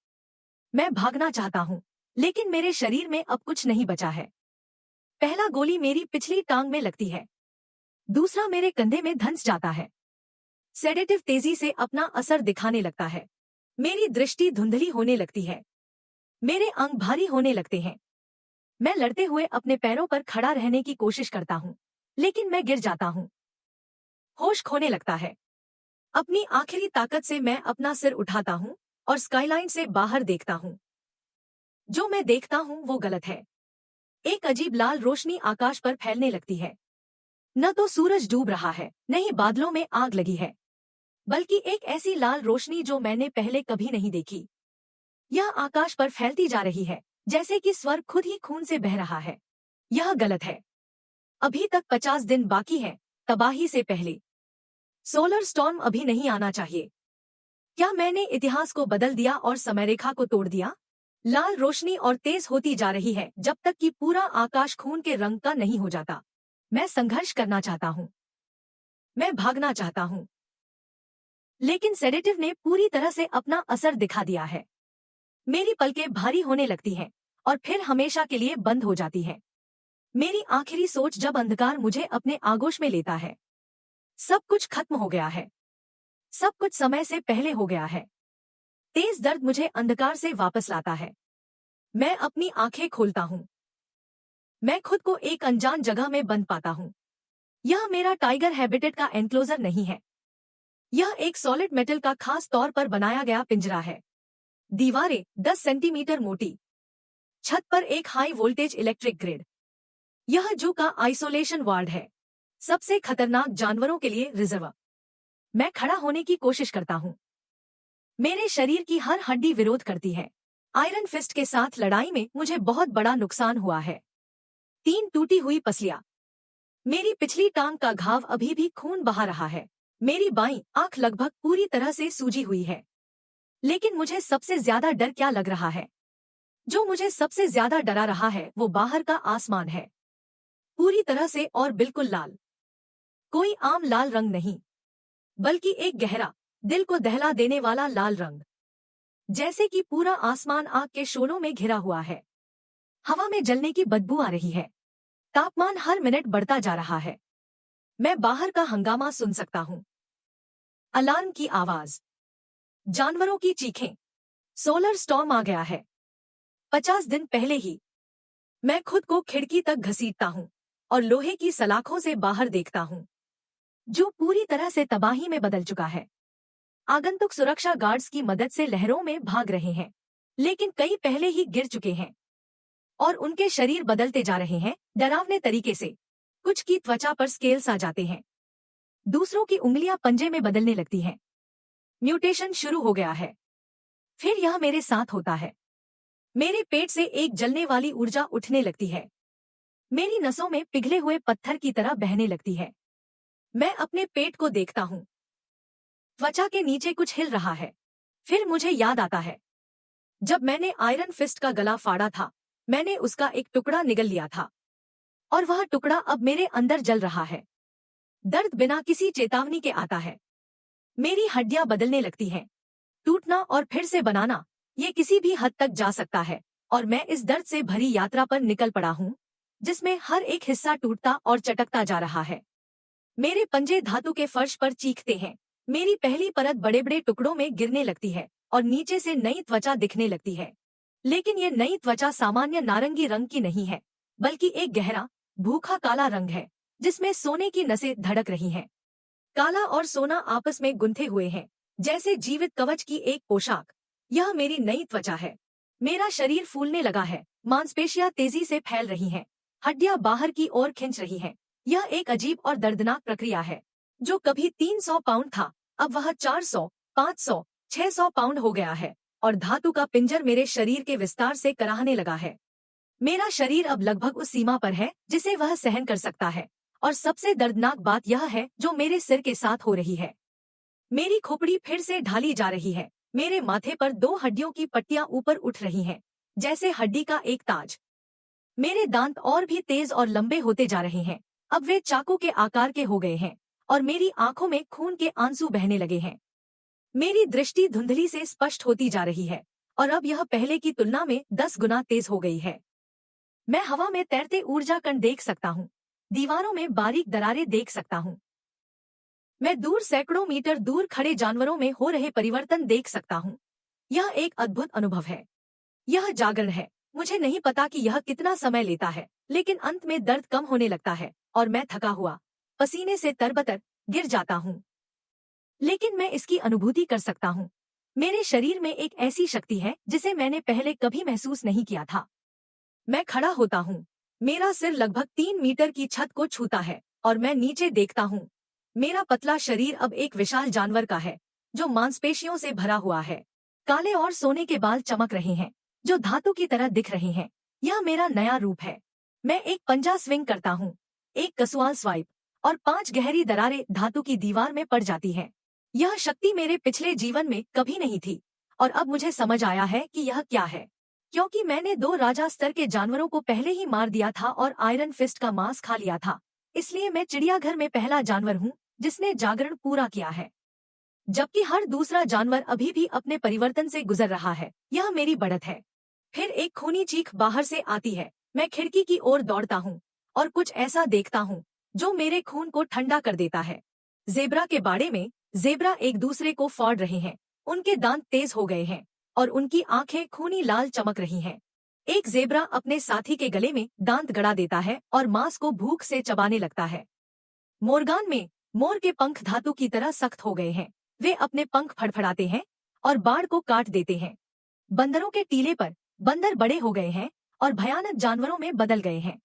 मैं भागना चाहता हूँ, लेकिन मेरे शरीर में अब कुछ नहीं बचा है। पहला गोली मेरी पिछली टांग में लगती है, दूसरा मेरे कंधे में धंस जाता है। सेडेटिव तेजी से अपना असर दिखाने लगता है। मेरी दृष्टि धुंधली होने लगती है, मेरे अंग भारी होने लगते हैं। मैं लड़ते हुए अपने पैरों पर खड़ा रहने की कोशिश करता हूँ, लेकिन मैं गिर जाता हूँ। होश खोने लगता है। अपनी आखिरी ताकत से मैं अपना सिर उठाता हूँ और स्काईलाइन से बाहर देखता हूँ। जो मैं देखता हूँ वो गलत है। एक अजीब लाल रोशनी आकाश पर फैलने लगती है। न तो सूरज डूब रहा है, न ही बादलों में आग लगी है, बल्कि एक ऐसी लाल रोशनी जो मैंने पहले कभी नहीं देखी। यह आकाश पर फैलती जा रही है, जैसे कि स्वर्ग खुद ही खून से बह रहा है। यह गलत है। अभी तक 50 दिन बाकी है, तबाही से पहले। सोलर स्टॉर्म अभी नहीं आना चाहिए। क्या मैंने इतिहास को बदल दिया और समयरेखा को तोड़ दिया? लाल रोशनी और तेज होती जा रही है जब तक कि पूरा आकाश खून के रंग का नहीं हो जाता। मैं संघर्ष करना चाहता हूँ, मैं भागना चाहता हूँ, लेकिन सेडेटिव ने पूरी तरह से अपना असर दिखा दिया है। मेरी पलकें भारी होने लगती हैं और फिर हमेशा के लिए बंद हो जाती हैं। मेरी आखिरी सोच जब अंधकार मुझे अपने आगोश में लेता है। सब कुछ खत्म हो गया है, सब कुछ समय से पहले हो गया है। तेज दर्द मुझे अंधकार से वापस लाता है। मैं अपनी आंखें खोलता हूँ। मैं खुद को एक अनजान जगह में बंद पाता हूँ। यह मेरा टाइगर हैबिटेट का एनक्लोजर नहीं है। यह एक सॉलिड मेटल का खास तौर पर बनाया गया पिंजरा है। दीवारें 10 सेंटीमीटर मोटी, छत पर एक हाई वोल्टेज इलेक्ट्रिक ग्रिड। यह जू का आइसोलेशन वार्ड है, सबसे खतरनाक जानवरों के लिए रिजर्व। मैं खड़ा होने की कोशिश करता हूँ। मेरे शरीर की हर हड्डी विरोध करती है। आयरन फिस्ट के साथ लड़ाई में मुझे बहुत बड़ा नुकसान हुआ है। 3 टूटी हुई पसलियां। मेरी पिछली टांग का घाव अभी भी खून बहा रहा है। मेरी बाईं आंख लगभग पूरी तरह से सूजी हुई है। लेकिन मुझे सबसे ज्यादा डर क्या लग रहा है? जो मुझे सबसे ज्यादा डरा रहा है वो बाहर का आसमान है, पूरी तरह से और बिल्कुल लाल। कोई आम लाल रंग नहीं, बल्कि एक गहरा, दिल को दहला देने वाला लाल रंग, जैसे कि पूरा आसमान आग के शोलों में घिरा हुआ है। हवा में जलने की बदबू आ रही है। तापमान हर मिनट बढ़ता जा रहा है। मैं बाहर का हंगामा सुन सकता हूँ। अलार्म की आवाज, जानवरों की चीखें। सोलर स्टॉर्म आ गया है। 50 दिन पहले ही। मैं खुद को खिड़की तक घसीटता हूँ और लोहे की सलाखों से बाहर देखता हूँ, जो पूरी तरह से तबाही में बदल चुका है। आगंतुक सुरक्षा गार्ड्स की मदद से लहरों में भाग रहे हैं, लेकिन कई पहले ही गिर चुके हैं और उनके शरीर बदलते जा रहे हैं डरावने तरीके से। कुछ की त्वचा पर स्केल्स आ जाते हैं, दूसरों की उंगलियां पंजे में बदलने लगती हैं। म्यूटेशन शुरू हो गया है। फिर यह मेरे साथ होता है। मेरे पेट से एक जलने वाली ऊर्जा उठने लगती है। मेरी नसों में पिघले हुए पत्थर की तरह बहने लगती है। मैं अपने पेट को देखता हूँ। त्वचा के नीचे कुछ हिल रहा है। फिर मुझे याद आता है, जब मैंने आयरन फिस्ट का गला फाड़ा था, मैंने उसका एक टुकड़ा निगल लिया था और वह टुकड़ा अब मेरे अंदर जल रहा है। दर्द बिना किसी चेतावनी के आता है। मेरी हड्डियां बदलने लगती हैं। टूटना और फिर से बनाना, ये किसी भी हद तक जा सकता है और मैं इस दर्द से भरी यात्रा पर निकल पड़ा हूँ, जिसमें हर एक हिस्सा टूटता और चटकता जा रहा है। मेरे पंजे धातु के फर्श पर चीखते हैं। मेरी पहली परत बड़े बड़े टुकड़ों में गिरने लगती है और नीचे से नई त्वचा दिखने लगती है। लेकिन ये नई त्वचा सामान्य नारंगी रंग की नहीं है, बल्कि एक गहरा, भूखा काला रंग है, जिसमें सोने की नसें धड़क रही हैं। काला और सोना आपस में गुंथे हुए हैं, जैसे जीवित कवच की एक पोशाक। यह मेरी नई त्वचा है। मेरा शरीर फूलने लगा है, मांसपेशियां तेजी से फैल रही हैं, हड्डियां बाहर की ओर खिंच रही हैं। यह एक अजीब और दर्दनाक प्रक्रिया है। जो कभी 300 पाउंड था, अब वह 400, 500, 600 पाउंड हो गया है और धातु का पिंजर मेरे शरीर के विस्तार से कराहने लगा है। मेरा शरीर अब लगभग उस सीमा पर है जिसे वह सहन कर सकता है। और सबसे दर्दनाक बात यह है जो मेरे सिर के साथ हो रही है। मेरी खोपड़ी फिर से ढाली जा रही है। मेरे माथे पर 2 हड्डियों की पट्टियां ऊपर उठ रही हैं, जैसे हड्डी का एक ताज। मेरे दांत और भी तेज और लंबे होते जा रहे हैं। अब वे चाकू के आकार के हो गए हैं और मेरी आंखों में खून के आंसू बहने लगे हैं। मेरी दृष्टि धुंधली से स्पष्ट होती जा रही है और अब यह पहले की तुलना में 10 गुना तेज हो गई है। मैं हवा में तैरते ऊर्जा कण देख सकता हूँ, दीवारों में बारीक दरारें देख सकता हूँ। मैं दूर सैकड़ों मीटर दूर खड़े जानवरों में हो रहे परिवर्तन देख सकता हूँ। यह एक अद्भुत अनुभव है। यह जागरण है। मुझे नहीं पता कि यह कितना समय लेता है, लेकिन अंत में दर्द कम होने लगता है और मैं थका हुआ, पसीने से तरबतर गिर जाता हूँ। लेकिन मैं इसकी अनुभूति कर सकता हूँ। मेरे शरीर में एक ऐसी शक्ति है जिसे मैंने पहले कभी महसूस नहीं किया था। मैं खड़ा होता हूँ। मेरा सिर लगभग 3 मीटर की छत को छूता है और मैं नीचे देखता हूँ। मेरा पतला शरीर अब एक विशाल जानवर का है, जो मांसपेशियों से भरा हुआ है। काले और सोने के बाल चमक रहे हैं, जो धातु की तरह दिख रहे हैं। यह मेरा नया रूप है। मैं एक पंजा स्विंग करता हूँ, एक कसुआल स्वाइप, और 5 गहरी दरारें धातु की दीवार में पड़ जाती हैं। यह शक्ति मेरे पिछले जीवन में कभी नहीं थी और अब मुझे समझ आया है कि यह क्या है। क्योंकि मैंने 2 राजा स्तर के जानवरों को पहले ही मार दिया था और आयरन फिस्ट का मांस खा लिया था, इसलिए मैं चिड़ियाघर में पहला जानवर हूँ जिसने जागरण पूरा किया है। जबकि हर दूसरा जानवर अभी भी अपने परिवर्तन से गुजर रहा है। यह मेरी बढ़त है। फिर एक खूनी चीख बाहर से आती है। मैं खिड़की की ओर दौड़ता हूँ और कुछ ऐसा देखता हूँ जो मेरे खून को ठंडा कर देता है। जेब्रा के बाड़े में जेब्रा एक दूसरे को फाड़ रहे हैं। उनके दांत तेज हो गए हैं और उनकी आंखें खूनी लाल चमक रही हैं। एक जेब्रा अपने साथी के गले में दांत गड़ा देता है और मांस को भूख से चबाने लगता है। मोरगान में मोर के पंख धातु की तरह सख्त हो गए हैं। वे अपने पंख फड़फड़ाते हैं और बाड़ को काट देते हैं। बंदरों के टीले पर बंदर बड़े हो गए हैं और भयानक जानवरों में बदल गए हैं।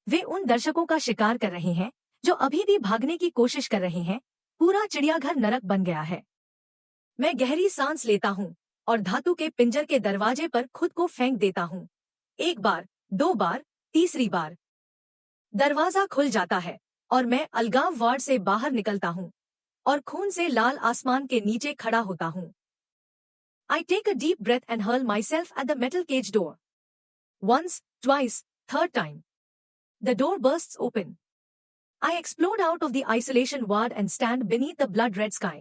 वे उन दर्शकों का शिकार कर रहे हैं जो अभी भी भागने की कोशिश कर रहे हैं। पूरा चिड़ियाघर नरक बन गया है। मैं गहरी सांस लेता हूँ और धातु के पिंजर के दरवाजे पर खुद को फेंक देता हूँ। 1 बार, 2 बार, तीसरी बार। दरवाजा खुल जाता है और मैं अलगाव वार्ड से बाहर निकलता हूँ और खून से लाल आसमान के नीचे खड़ा होता हूँ। I take a deep breath and hurl myself at the metal cage door. Once, twice, third time. The door bursts open. I explode out of the isolation ward and stand beneath the blood-red sky.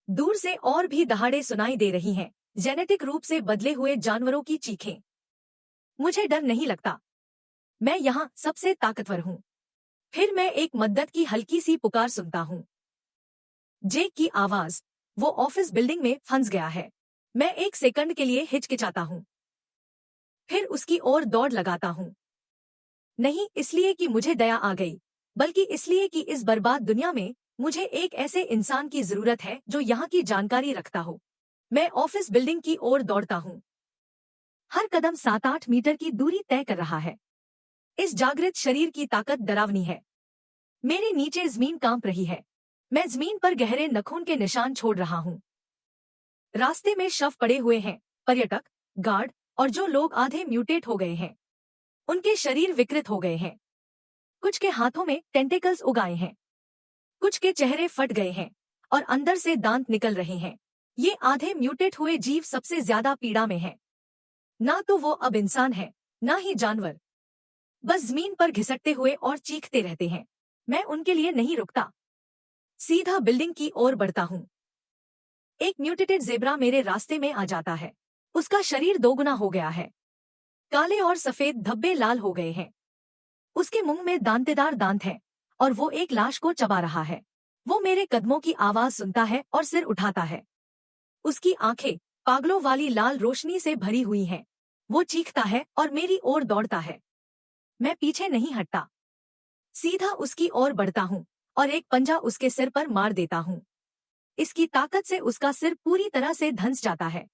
दूर से और भी दहाड़े सुनाई दे रही हैं, genetic रूप से बदले हुए जानवरों की चीखें। मुझे डर नहीं लगता। मैं यहाँ सबसे ताकतवर हूँ। फिर मैं एक मदद की हल्की सी पुकार सुनता हूँ। जेक की आवाज, वो ऑफिस बिल्डिंग में फंस गया है। मैं एक सेकंड के लिए हिचकिचाता हूँ, फिर उसकी ओर दौड़ लगाता हूँ। नहीं इसलिए कि मुझे दया आ गई, बल्कि इसलिए कि इस बर्बाद दुनिया में मुझे एक ऐसे इंसान की जरूरत है जो यहाँ की जानकारी रखता हो। मैं ऑफिस बिल्डिंग की ओर दौड़ता हूँ। हर कदम 7-8 मीटर की दूरी तय कर रहा है। इस जागृत शरीर की ताकत डरावनी है। मेरे नीचे जमीन कांप रही है। मैं जमीन पर गहरे नखून के निशान छोड़ रहा हूँ। रास्ते में शव पड़े हुए हैं, पर्यटक, गार्ड और जो लोग आधे म्यूटेट हो गए हैं। उनके शरीर विकृत हो गए हैं। कुछ के हाथों में टेंटेकल्स उगाए हैं, कुछ के चेहरे फट गए हैं और अंदर से दांत निकल रहे हैं। ये आधे म्यूटेट हुए जीव सबसे ज्यादा पीड़ा में हैं। ना तो वो अब इंसान है, ना ही जानवर। बस जमीन पर घिसटते हुए और चीखते रहते हैं। मैं उनके लिए नहीं रुकता। सीधा बिल्डिंग की ओर बढ़ता हूँ। एक म्यूटेटेड ज़ेब्रा मेरे रास्ते में आ जाता है। उसका शरीर दोगुना हो गया है। काले और सफेद धब्बे लाल हो गए हैं। उसके मुंह में दांतेदार दांत हैं और वो एक लाश को चबा रहा है। वो मेरे कदमों की आवाज सुनता है और सिर उठाता है। उसकी आंखें पागलों वाली लाल रोशनी से भरी हुई हैं। वो चीखता है और मेरी ओर दौड़ता है। मैं पीछे नहीं हटता। सीधा उसकी ओर बढ़ता हूँ और एक पंजा उसके सिर पर मार देता हूँ। इसकी ताकत से उसका सिर पूरी तरह से धंस जाता है।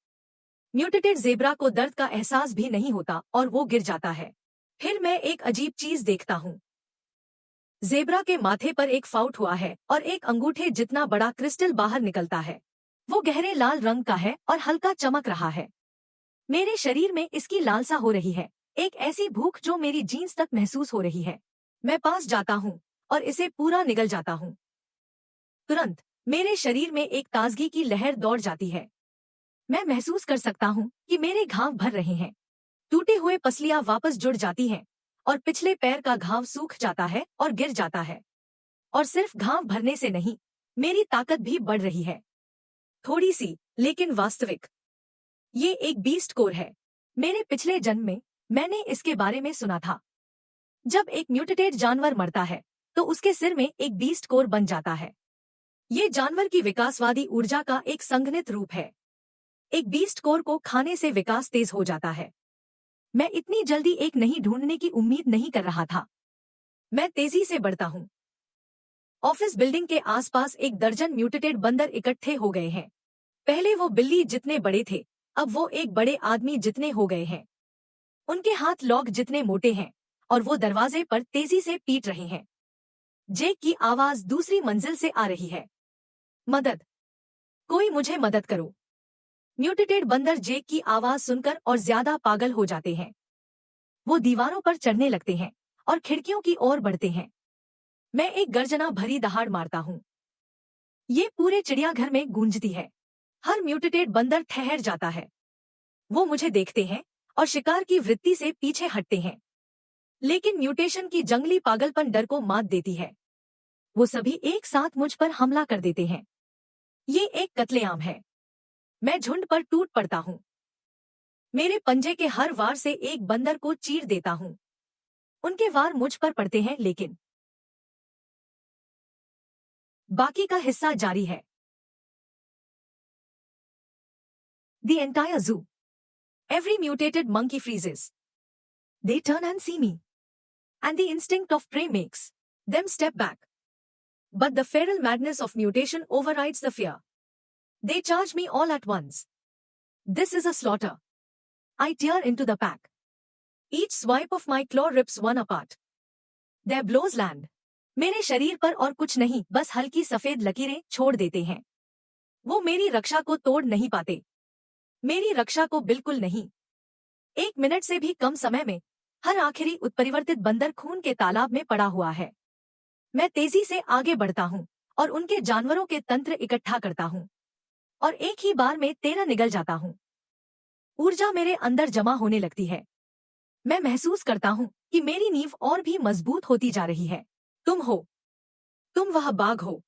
म्यूटेटेड ज़ेब्रा को दर्द का एहसास भी नहीं होता और वो गिर जाता है। फिर मैं एक अजीब चीज देखता हूँ। ज़ेब्रा के माथे पर एक फाउट हुआ है और एक अंगूठे जितना बड़ा क्रिस्टल बाहर निकलता है। वो गहरे लाल रंग का है और हल्का चमक रहा है। मेरे शरीर में इसकी लालसा हो रही है, एक ऐसी भूख जो मेरी जीन्स तक महसूस हो रही है। मैं पास जाता हूँ और इसे पूरा निगल जाता हूँ। तुरंत मेरे शरीर में एक ताजगी की लहर दौड़ जाती है। मैं महसूस कर सकता हूँ कि मेरे घाव भर रहे हैं। टूटे हुए पसलियां वापस जुड़ जाती हैं और पिछले पैर का घाव सूख जाता है और गिर जाता है। और सिर्फ घाव भरने से नहीं, मेरी ताकत भी बढ़ रही है। थोड़ी सी, लेकिन वास्तविक। ये एक बीस्ट कोर है। मेरे पिछले जन्म में मैंने इसके बारे में सुना था। जब एक म्यूटेटेड जानवर मरता है तो उसके सिर में एक बीस्ट कोर बन जाता है। ये जानवर की विकासवादी ऊर्जा का एक संघनित रूप है। एक बीस्ट कोर को खाने से विकास तेज हो जाता है। मैं इतनी जल्दी एक नहीं ढूंढने की उम्मीद नहीं कर रहा था। मैं तेजी से बढ़ता हूँ। ऑफिस बिल्डिंग के आसपास एक दर्जन म्यूटेटेड बंदर इकट्ठे हो गए हैं। पहले वो बिल्ली जितने बड़े थे, अब वो एक बड़े आदमी जितने हो गए हैं। उनके हाथ लॉग जितने मोटे हैं और वो दरवाजे पर तेजी से पीट रहे हैं। जेक की आवाज दूसरी मंजिल से आ रही है। मदद! कोई मुझे मदद करो! म्यूटेटेड बंदर जेक की आवाज सुनकर और ज्यादा पागल हो जाते हैं। वो दीवारों पर चढ़ने लगते हैं और खिड़कियों की ओर बढ़ते हैं। मैं एक गर्जना भरी दहाड़ मारता हूँ। ये पूरे चिड़ियाघर में गूंजती है। हर म्यूटेटेड बंदर ठहर जाता है। वो मुझे देखते हैं और शिकार की वृत्ति से पीछे हटते हैं। लेकिन म्यूटेशन की जंगली पागलपन डर को मात देती है। वो सभी एक साथ मुझ पर हमला कर देते हैं। ये एक कत्लेआम है। मैं झुंड पर टूट पड़ता हूँ। मेरे पंजे के हर वार से एक बंदर को चीर देता हूँ। उनके वार मुझ पर पड़ते हैं, लेकिन बाकी का हिस्सा जारी है। The entire zoo. Every mutated monkey freezes. They turn and see me. And the instinct of prey makes them step back. But the feral madness of mutation overrides the fear. They charge me all at once. This is a slaughter. I tear into the pack. Each swipe of my claw rips one apart. Their blows land. मेरे शरीर पर और कुछ नहीं, बस हल्की सफेद लकीरें छोड़ देते हैं। वो मेरी रक्षा को तोड़ नहीं पाते। मेरी रक्षा को बिल्कुल नहीं। 1 मिनट से भी कम समय में हर आखिरी उत्परिवर्तित बंदर खून के तालाब में पड़ा हुआ है। मैं तेजी से आगे बढ़ता हूँ और उनके जानवरों के तंत्र इकट्ठा करता हूँ और एक ही बार में 13 निगल जाता हूँ। ऊर्जा मेरे अंदर जमा होने लगती है। मैं महसूस करता हूँ कि मेरी नींव और भी मजबूत होती जा रही है। तुम हो, तुम वह बाघ हो।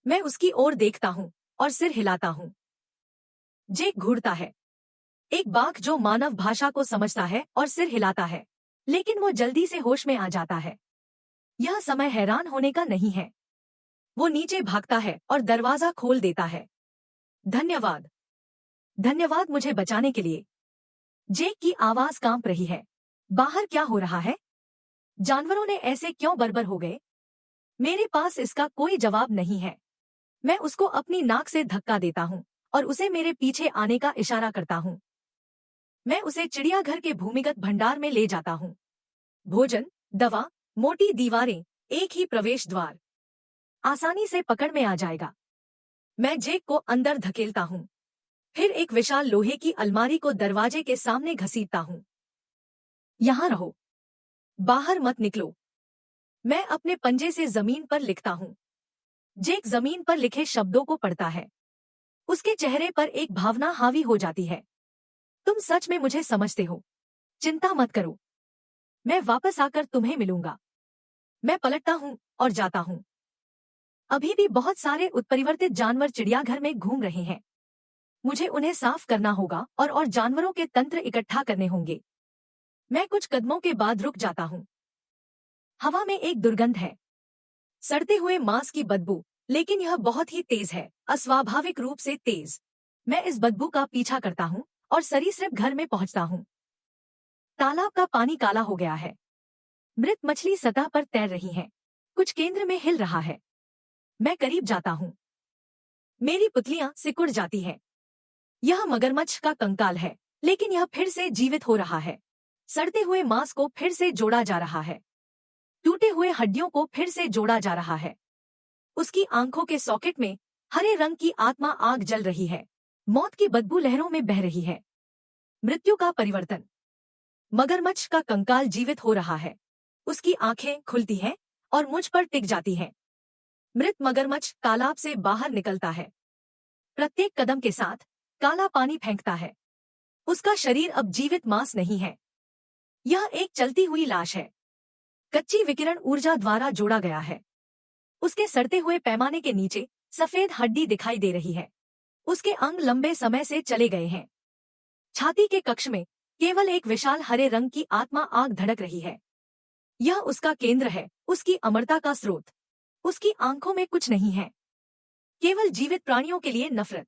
मैं उसकी ओर देखता हूँ और सिर हिलाता हूँ। जेक घूरता है। एक बाघ जो मानव भाषा को समझता है और सिर हिलाता है, लेकिन वो जल्दी से होश में आ जाता है। यह समय हैरान होने का नहीं है। वो नीचे भागता है और दरवाजा खोल देता है। धन्यवाद, धन्यवाद मुझे बचाने के लिए। जेक की आवाज कांप रही है। बाहर क्या हो रहा है? जानवरों ने ऐसे क्यों बर्बर हो गए? मेरे पास इसका कोई जवाब नहीं है। मैं उसको अपनी नाक से धक्का देता हूँ और उसे मेरे पीछे आने का इशारा करता हूँ। मैं उसे चिड़ियाघर के भूमिगत भंडार में ले जाता हूँ। भोजन, दवा, मोटी दीवारें, एक ही प्रवेश द्वार। आसानी से पकड़ में आ जाएगा। मैं जेक को अंदर धकेलता हूँ। फिर एक विशाल लोहे की अलमारी को दरवाजे के सामने घसीटता हूँ। यहाँ रहो, बाहर मत निकलो। मैं अपने पंजे से जमीन पर लिखता हूँ। जेक जमीन पर लिखे शब्दों को पढ़ता है। उसके चेहरे पर एक भावना हावी हो जाती है। तुम सच में मुझे समझते हो। चिंता मत करो, मैं वापस आकर तुम्हें मिलूंगा। मैं पलटता हूँ और जाता हूँ। अभी भी बहुत सारे उत्परिवर्तित जानवर चिड़ियाघर में घूम रहे हैं। मुझे उन्हें साफ करना होगा और जानवरों के तंत्र इकट्ठा करने होंगे। मैं कुछ कदमों के बाद रुक जाता हूँ। हवा में एक दुर्गंध है, सड़ते हुए मांस की बदबू, लेकिन यह बहुत ही तेज है, अस्वाभाविक रूप से तेज। मैं इस बदबू का पीछा करता हूँ और सरीसृप घर में पहुँचता हूँ। तालाब का पानी काला हो गया है। मृत मछली सतह पर तैर रही है। कुछ केंद्र में हिल रहा है। मैं करीब जाता हूँ। मेरी पुतलियां सिकुड़ जाती हैं। यह मगरमच्छ का कंकाल है, लेकिन यह फिर से जीवित हो रहा है। सड़ते हुए मांस को फिर से जोड़ा जा रहा है। टूटे हुए हड्डियों को फिर से जोड़ा जा रहा है। उसकी आंखों के सॉकेट में हरे रंग की आत्मा आग जल रही है। मौत की बदबू लहरों में बह रही है। मृत्यु का परिवर्तन। मगरमच्छ का कंकाल जीवित हो रहा है। उसकी आंखें खुलती हैं और मुझ पर टिक जाती हैं। मृत मगरमच्छ तालाब से बाहर निकलता है। प्रत्येक कदम के साथ काला पानी फेंकता है। उसका शरीर अब जीवित मांस नहीं है। यह एक चलती हुई लाश है। कच्ची विकिरण ऊर्जा द्वारा जोड़ा गया है। उसके सड़ते हुए पैमाने के नीचे सफेद हड्डी दिखाई दे रही है। उसके अंग लंबे समय से चले गए हैं। छाती के कक्ष में केवल एक विशाल हरे रंग की आत्मा आग धड़क रही है। यह उसका केंद्र है, उसकी अमरता का स्रोत। उसकी आंखों में कुछ नहीं है, केवल जीवित प्राणियों के लिए नफरत।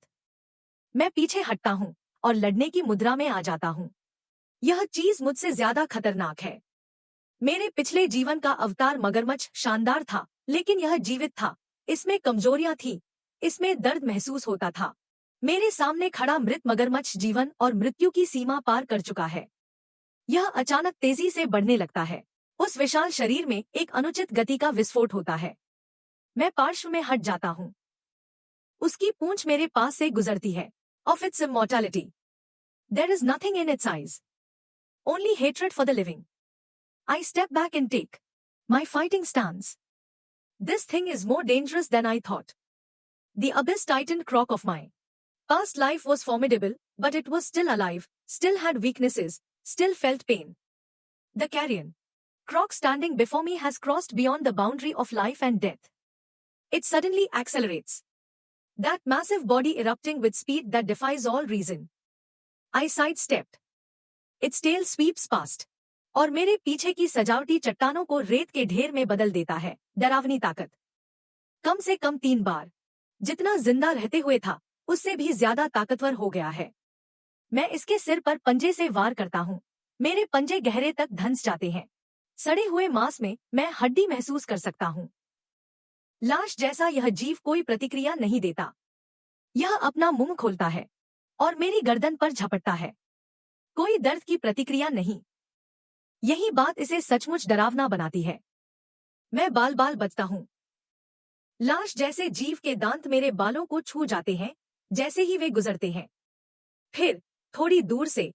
मैं पीछे हटता हूँ और लड़ने की मुद्रा में आ जाता हूँ। यह चीज मुझसे ज्यादा खतरनाक है। मेरे पिछले जीवन का अवतार मगरमच्छ शानदार था, लेकिन यह जीवित था। इसमें कमजोरियां थीं, इसमें दर्द महसूस होता था। मेरे सामने खड़ा मृत मगरमच्छ जीवन और मृत्यु की सीमा पार कर चुका है। यह अचानक तेजी से बढ़ने लगता है। उस विशाल शरीर में एक अनुचित गति का विस्फोट होता है। मैं पार्श्व में हट जाता हूँ। उसकी पूंछ मेरे पास से गुजरती है। Of its immortality. There is nothing in its eyes. Only hatred for the living. I step back and take my fighting stance. This thing is more dangerous than I thought. The abyss titan croc of my past life was formidable, but it was still alive, still had weaknesses, still felt pain. The carrion croc standing before me has crossed beyond the boundary of life and death. It suddenly accelerates. That massive body erupting with speed that defies all reason. I sidestepped. Its tail sweeps past. और मेरे पीछे की सजावटी चट्टानों को रेत के ढेर में बदल देता है। डरावनी ताकत। कम से कम 3 बार। जितना जिंदा रहते हुए था, उससे भी ज्यादा ताकतवर हो गया है। मैं इसके सिर पर पंजे से वार करता हूँ। मेरे पंजे गहरे तक धंस जाते हैं। सड़े हुए मांस में मैं हड्डी महसूस कर सकता हूँ। लाश जैसा यह जीव कोई प्रतिक्रिया नहीं देता। यह अपना मुंह खोलता है और मेरी गर्दन पर झपटता है। कोई दर्द की प्रतिक्रिया नहीं। यही बात इसे सचमुच डरावना बनाती है। मैं बाल बाल बचता हूँ। लाश जैसे जीव के दांत मेरे बालों को छू जाते हैं जैसे ही वे गुजरते हैं। फिर थोड़ी दूर से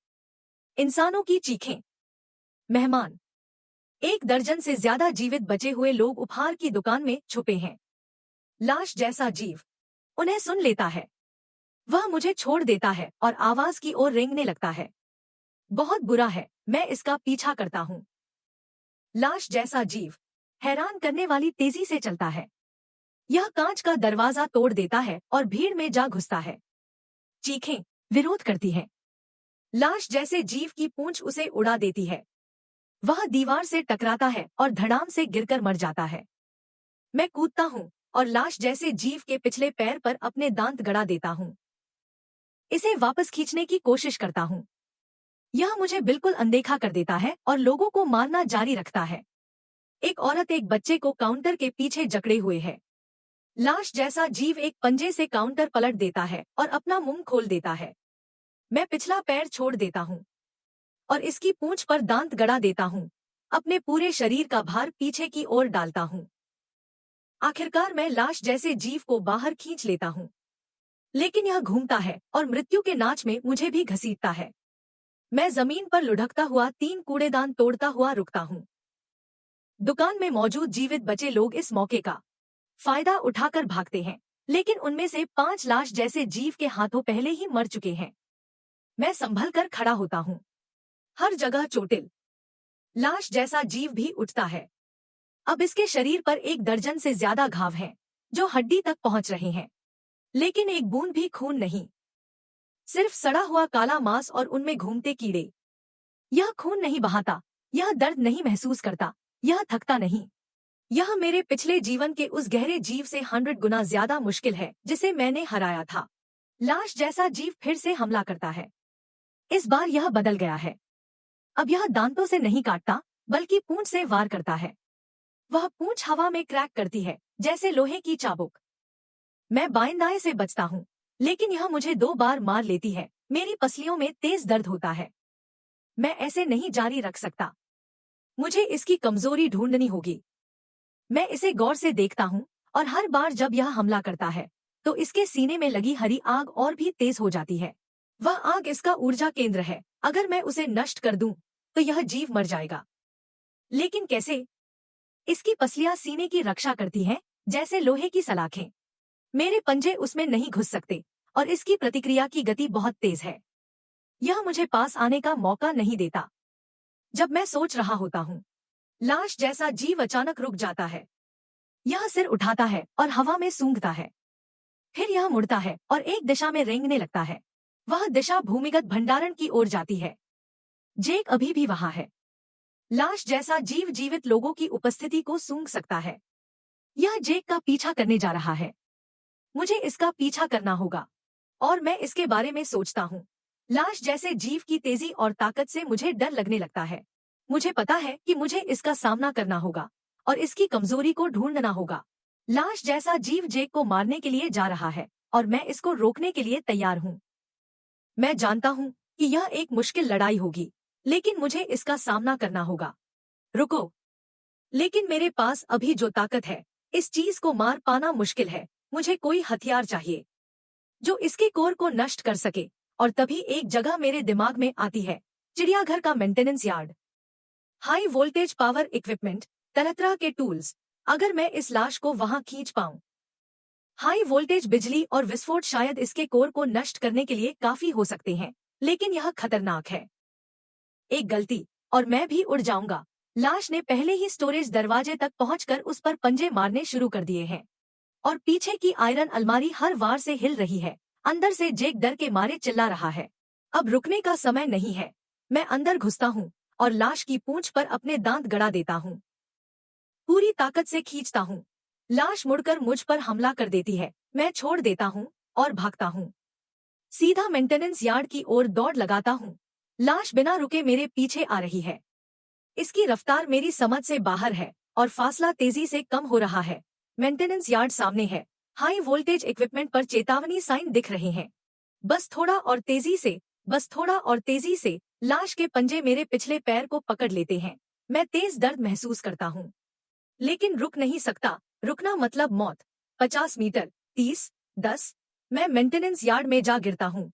इंसानों की चीखें। मेहमान। 1 दर्जन से ज्यादा जीवित बचे हुए लोग उपहार की दुकान में छुपे हैं। लाश जैसा जीव उन्हें सुन लेता है। वह मुझे छोड़ देता है और आवाज की ओर रेंगने लगता है। बहुत बुरा है, मैं इसका पीछा करता हूँ। लाश जैसा जीव हैरान करने वाली तेजी से चलता है। यह कांच का दरवाजा तोड़ देता है और भीड़ में जा घुसता है। चीखें विरोध करती हैं। लाश जैसे जीव की पूंछ उसे उड़ा देती है। वह दीवार से टकराता है और धड़ाम से गिरकर मर जाता है। मैं कूदता हूँ और लाश जैसे जीव के पिछले पैर पर अपने दांत गड़ा देता हूँ। इसे वापस खींचने की कोशिश करता हूँ। यह मुझे बिल्कुल अनदेखा कर देता है और लोगों को मारना जारी रखता है। एक औरत एक बच्चे को काउंटर के पीछे जकड़े हुए है। लाश जैसा जीव एक पंजे से काउंटर पलट देता है और अपना मुंह खोल देता है। मैं पिछला पैर छोड़ देता हूँ और इसकी पूंछ पर दांत गड़ा देता हूँ। अपने पूरे शरीर का भार पीछे की ओर डालता हूँ। आखिरकार मैं लाश जैसे जीव को बाहर खींच लेता हूँ, लेकिन यह घूमता है और मृत्यु के नाच में मुझे भी घसीटता है। मैं जमीन पर लुढ़कता हुआ 3 कूड़ेदान तोड़ता हुआ रुकता हूँ। दुकान में मौजूद जीवित बचे लोग इस मौके का फायदा उठाकर भागते हैं, लेकिन उनमें से 5 लाश जैसे जीव के हाथों पहले ही मर चुके हैं। मैं संभल कर खड़ा होता हूँ। हर जगह चोटिल। लाश जैसा जीव भी उठता है। अब इसके शरीर पर 1 दर्जन से ज्यादा घाव हैं, जो हड्डी तक पहुंच रहे हैं, लेकिन एक बूंद भी खून नहीं। सिर्फ सड़ा हुआ काला मांस और उनमें घूमते कीड़े। यह खून नहीं बहाता, यह दर्द नहीं महसूस करता, यह थकता नहीं। यह मेरे पिछले जीवन के उस गहरे जीव से 100 गुना ज्यादा मुश्किल है जिसे मैंने हराया था। लाश जैसा जीव फिर से हमला करता है। इस बार यह बदल गया है। अब यह दांतों से नहीं काटता, बल्कि पूंछ से वार करता है। वह पूंछ हवा में क्रैक करती है, जैसे लोहे की चाबुक। मैं बाएं दाएं से बचता हूँ, लेकिन यह मुझे 2 बार मार लेती है। मेरी पसलियों में तेज दर्द होता है। मैं ऐसे नहीं जारी रख सकता। मुझे इसकी कमजोरी ढूंढनी होगी। मैं इसे गौर से देखता हूँ और हर बार जब यह हमला करता है, तो इसके सीने में लगी हरी आग और भी तेज हो जाती है। वह आग इसका ऊर्जा केंद्र है। अगर मैं उसे नष्ट कर दूं, तो यह जीव मर जाएगा। लेकिन कैसे? इसकी पसलियां सीने की रक्षा करती हैं, जैसे लोहे की सलाखें। मेरे पंजे उसमें नहीं घुस सकते और इसकी प्रतिक्रिया की गति बहुत तेज है। यह मुझे पास आने का मौका नहीं देता। जब मैं सोच रहा होता हूँ, लाश जैसा जीव अचानक रुक जाता है। यह सिर उठाता है और हवा में सूंघता है। फिर यह मुड़ता है और एक दिशा में रेंगने लगता है। वह दिशा भूमिगत भंडारण की ओर जाती है। जेक अभी भी वहां है। लाश जैसा जीव जीवित लोगों की उपस्थिति को सूंघ सकता है। यह जेक का पीछा करने जा रहा है। मुझे इसका पीछा करना होगा और मैं इसके बारे में सोचता हूँ। लाश जैसे जीव की तेजी और ताकत से मुझे डर लगने लगता है। मुझे पता है कि मुझे इसका सामना करना होगा और इसकी कमजोरी को ढूंढना होगा। लाश जैसा जीव जेक को मारने के लिए जा रहा है और मैं इसको रोकने के लिए तैयार हूँ। मैं जानता हूँ कि यह एक मुश्किल लड़ाई होगी, लेकिन मुझे इसका सामना करना होगा। रुको। लेकिन मेरे पास अभी जो ताकत है, इस चीज को मार पाना मुश्किल है। मुझे कोई हथियार चाहिए जो इसके कोर को नष्ट कर सके। और तभी एक जगह मेरे दिमाग में आती है, चिड़ियाघर का maintenance yard. High voltage power equipment, तरह तरह के टूल्स। अगर मैं इस लाश को वहां खींच पाऊं। हाई वोल्टेज बिजली और विस्फोट शायद इसके कोर को नष्ट करने के लिए काफी हो सकते हैं, लेकिन यह खतरनाक है। एक गलती और मैं भी उड़ जाऊंगा। लाश ने पहले ही स्टोरेज दरवाजे तक पहुंचकर उस पर पंजे मारने शुरू कर दिए हैं और पीछे की आयरन अलमारी हर वार से हिल रही है। अंदर से जेक डर के मारे चिल्ला रहा है। अब रुकने का समय नहीं है। मैं अंदर घुसता हूँ और लाश की पूंछ पर अपने दांत गड़ा देता हूँ। पूरी ताकत से खींचता हूँ। लाश मुड़कर मुझ पर हमला कर देती है। मैं छोड़ देता हूँ और भागता हूँ। सीधा मेंटेनेंस यार्ड की ओर दौड़ लगाता हूँ। लाश बिना रुके मेरे पीछे आ रही है। इसकी रफ्तार मेरी समझ से बाहर है और फासला तेजी से कम हो रहा है। मेंटेनेंस यार्ड सामने है। हाई वोल्टेज इक्विपमेंट पर चेतावनी साइन दिख रहे हैं। बस थोड़ा और तेजी से, बस थोड़ा और तेजी से। लाश के पंजे मेरे पिछले पैर को पकड़ लेते हैं। मैं तेज दर्द महसूस करता हूँ, लेकिन रुक नहीं सकता। रुकना मतलब मौत। 50 मीटर, 30, 10। मैं मेंटेनेंस यार्ड में जा गिरता हूँ।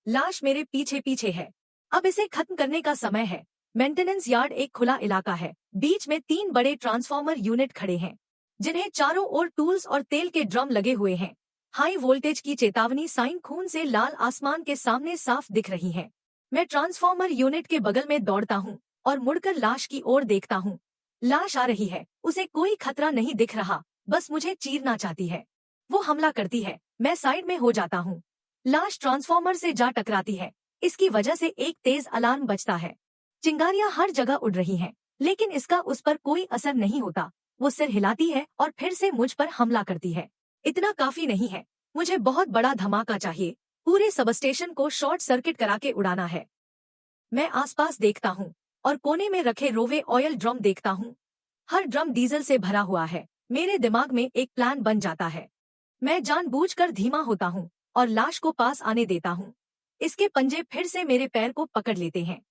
लाश मेरे पीछे पीछे है। अब इसे खत्म करने का समय है। मेंटेनेंस यार्ड एक खुला इलाका है। बीच में 3 बड़े ट्रांसफार्मर यूनिट खड़े हैं, जिन्हें चारों ओर टूल्स और तेल के ड्रम लगे हुए हैं। हाई वोल्टेज की चेतावनी साइन खून से लाल आसमान के सामने साफ दिख रही है। मैं ट्रांसफार्मर यूनिट के बगल में दौड़ता हूँ और मुड़कर लाश की ओर देखता हूँ। लाश आ रही है, उसे कोई खतरा नहीं दिख रहा, बस मुझे चीरना चाहती है। वो हमला करती है, मैं साइड में हो जाता हूँ। लाश ट्रांसफार्मर से जा टकराती है, इसकी वजह से एक तेज अलार्म बजता है। चिंगारियां हर जगह उड़ रही हैं, लेकिन इसका उस पर कोई असर नहीं होता। वो सिर हिलाती है और फिर से मुझ पर हमला करती है। इतना काफी नहीं है, मुझे बहुत बड़ा धमाका चाहिए। पूरे सबस्टेशन को शॉर्ट सर्किट करा के उड़ाना है। मैं आसपास देखता हूँ और कोने में रखे रोवे ऑयल ड्रम देखता हूँ। हर ड्रम डीजल से भरा हुआ है। मेरे दिमाग में एक प्लान बन जाता है। मैं जानबूझकर धीमा होता हूँ और लाश को पास आने देता हूँ। इसके पंजे फिर से मेरे पैर को पकड़ लेते हैं।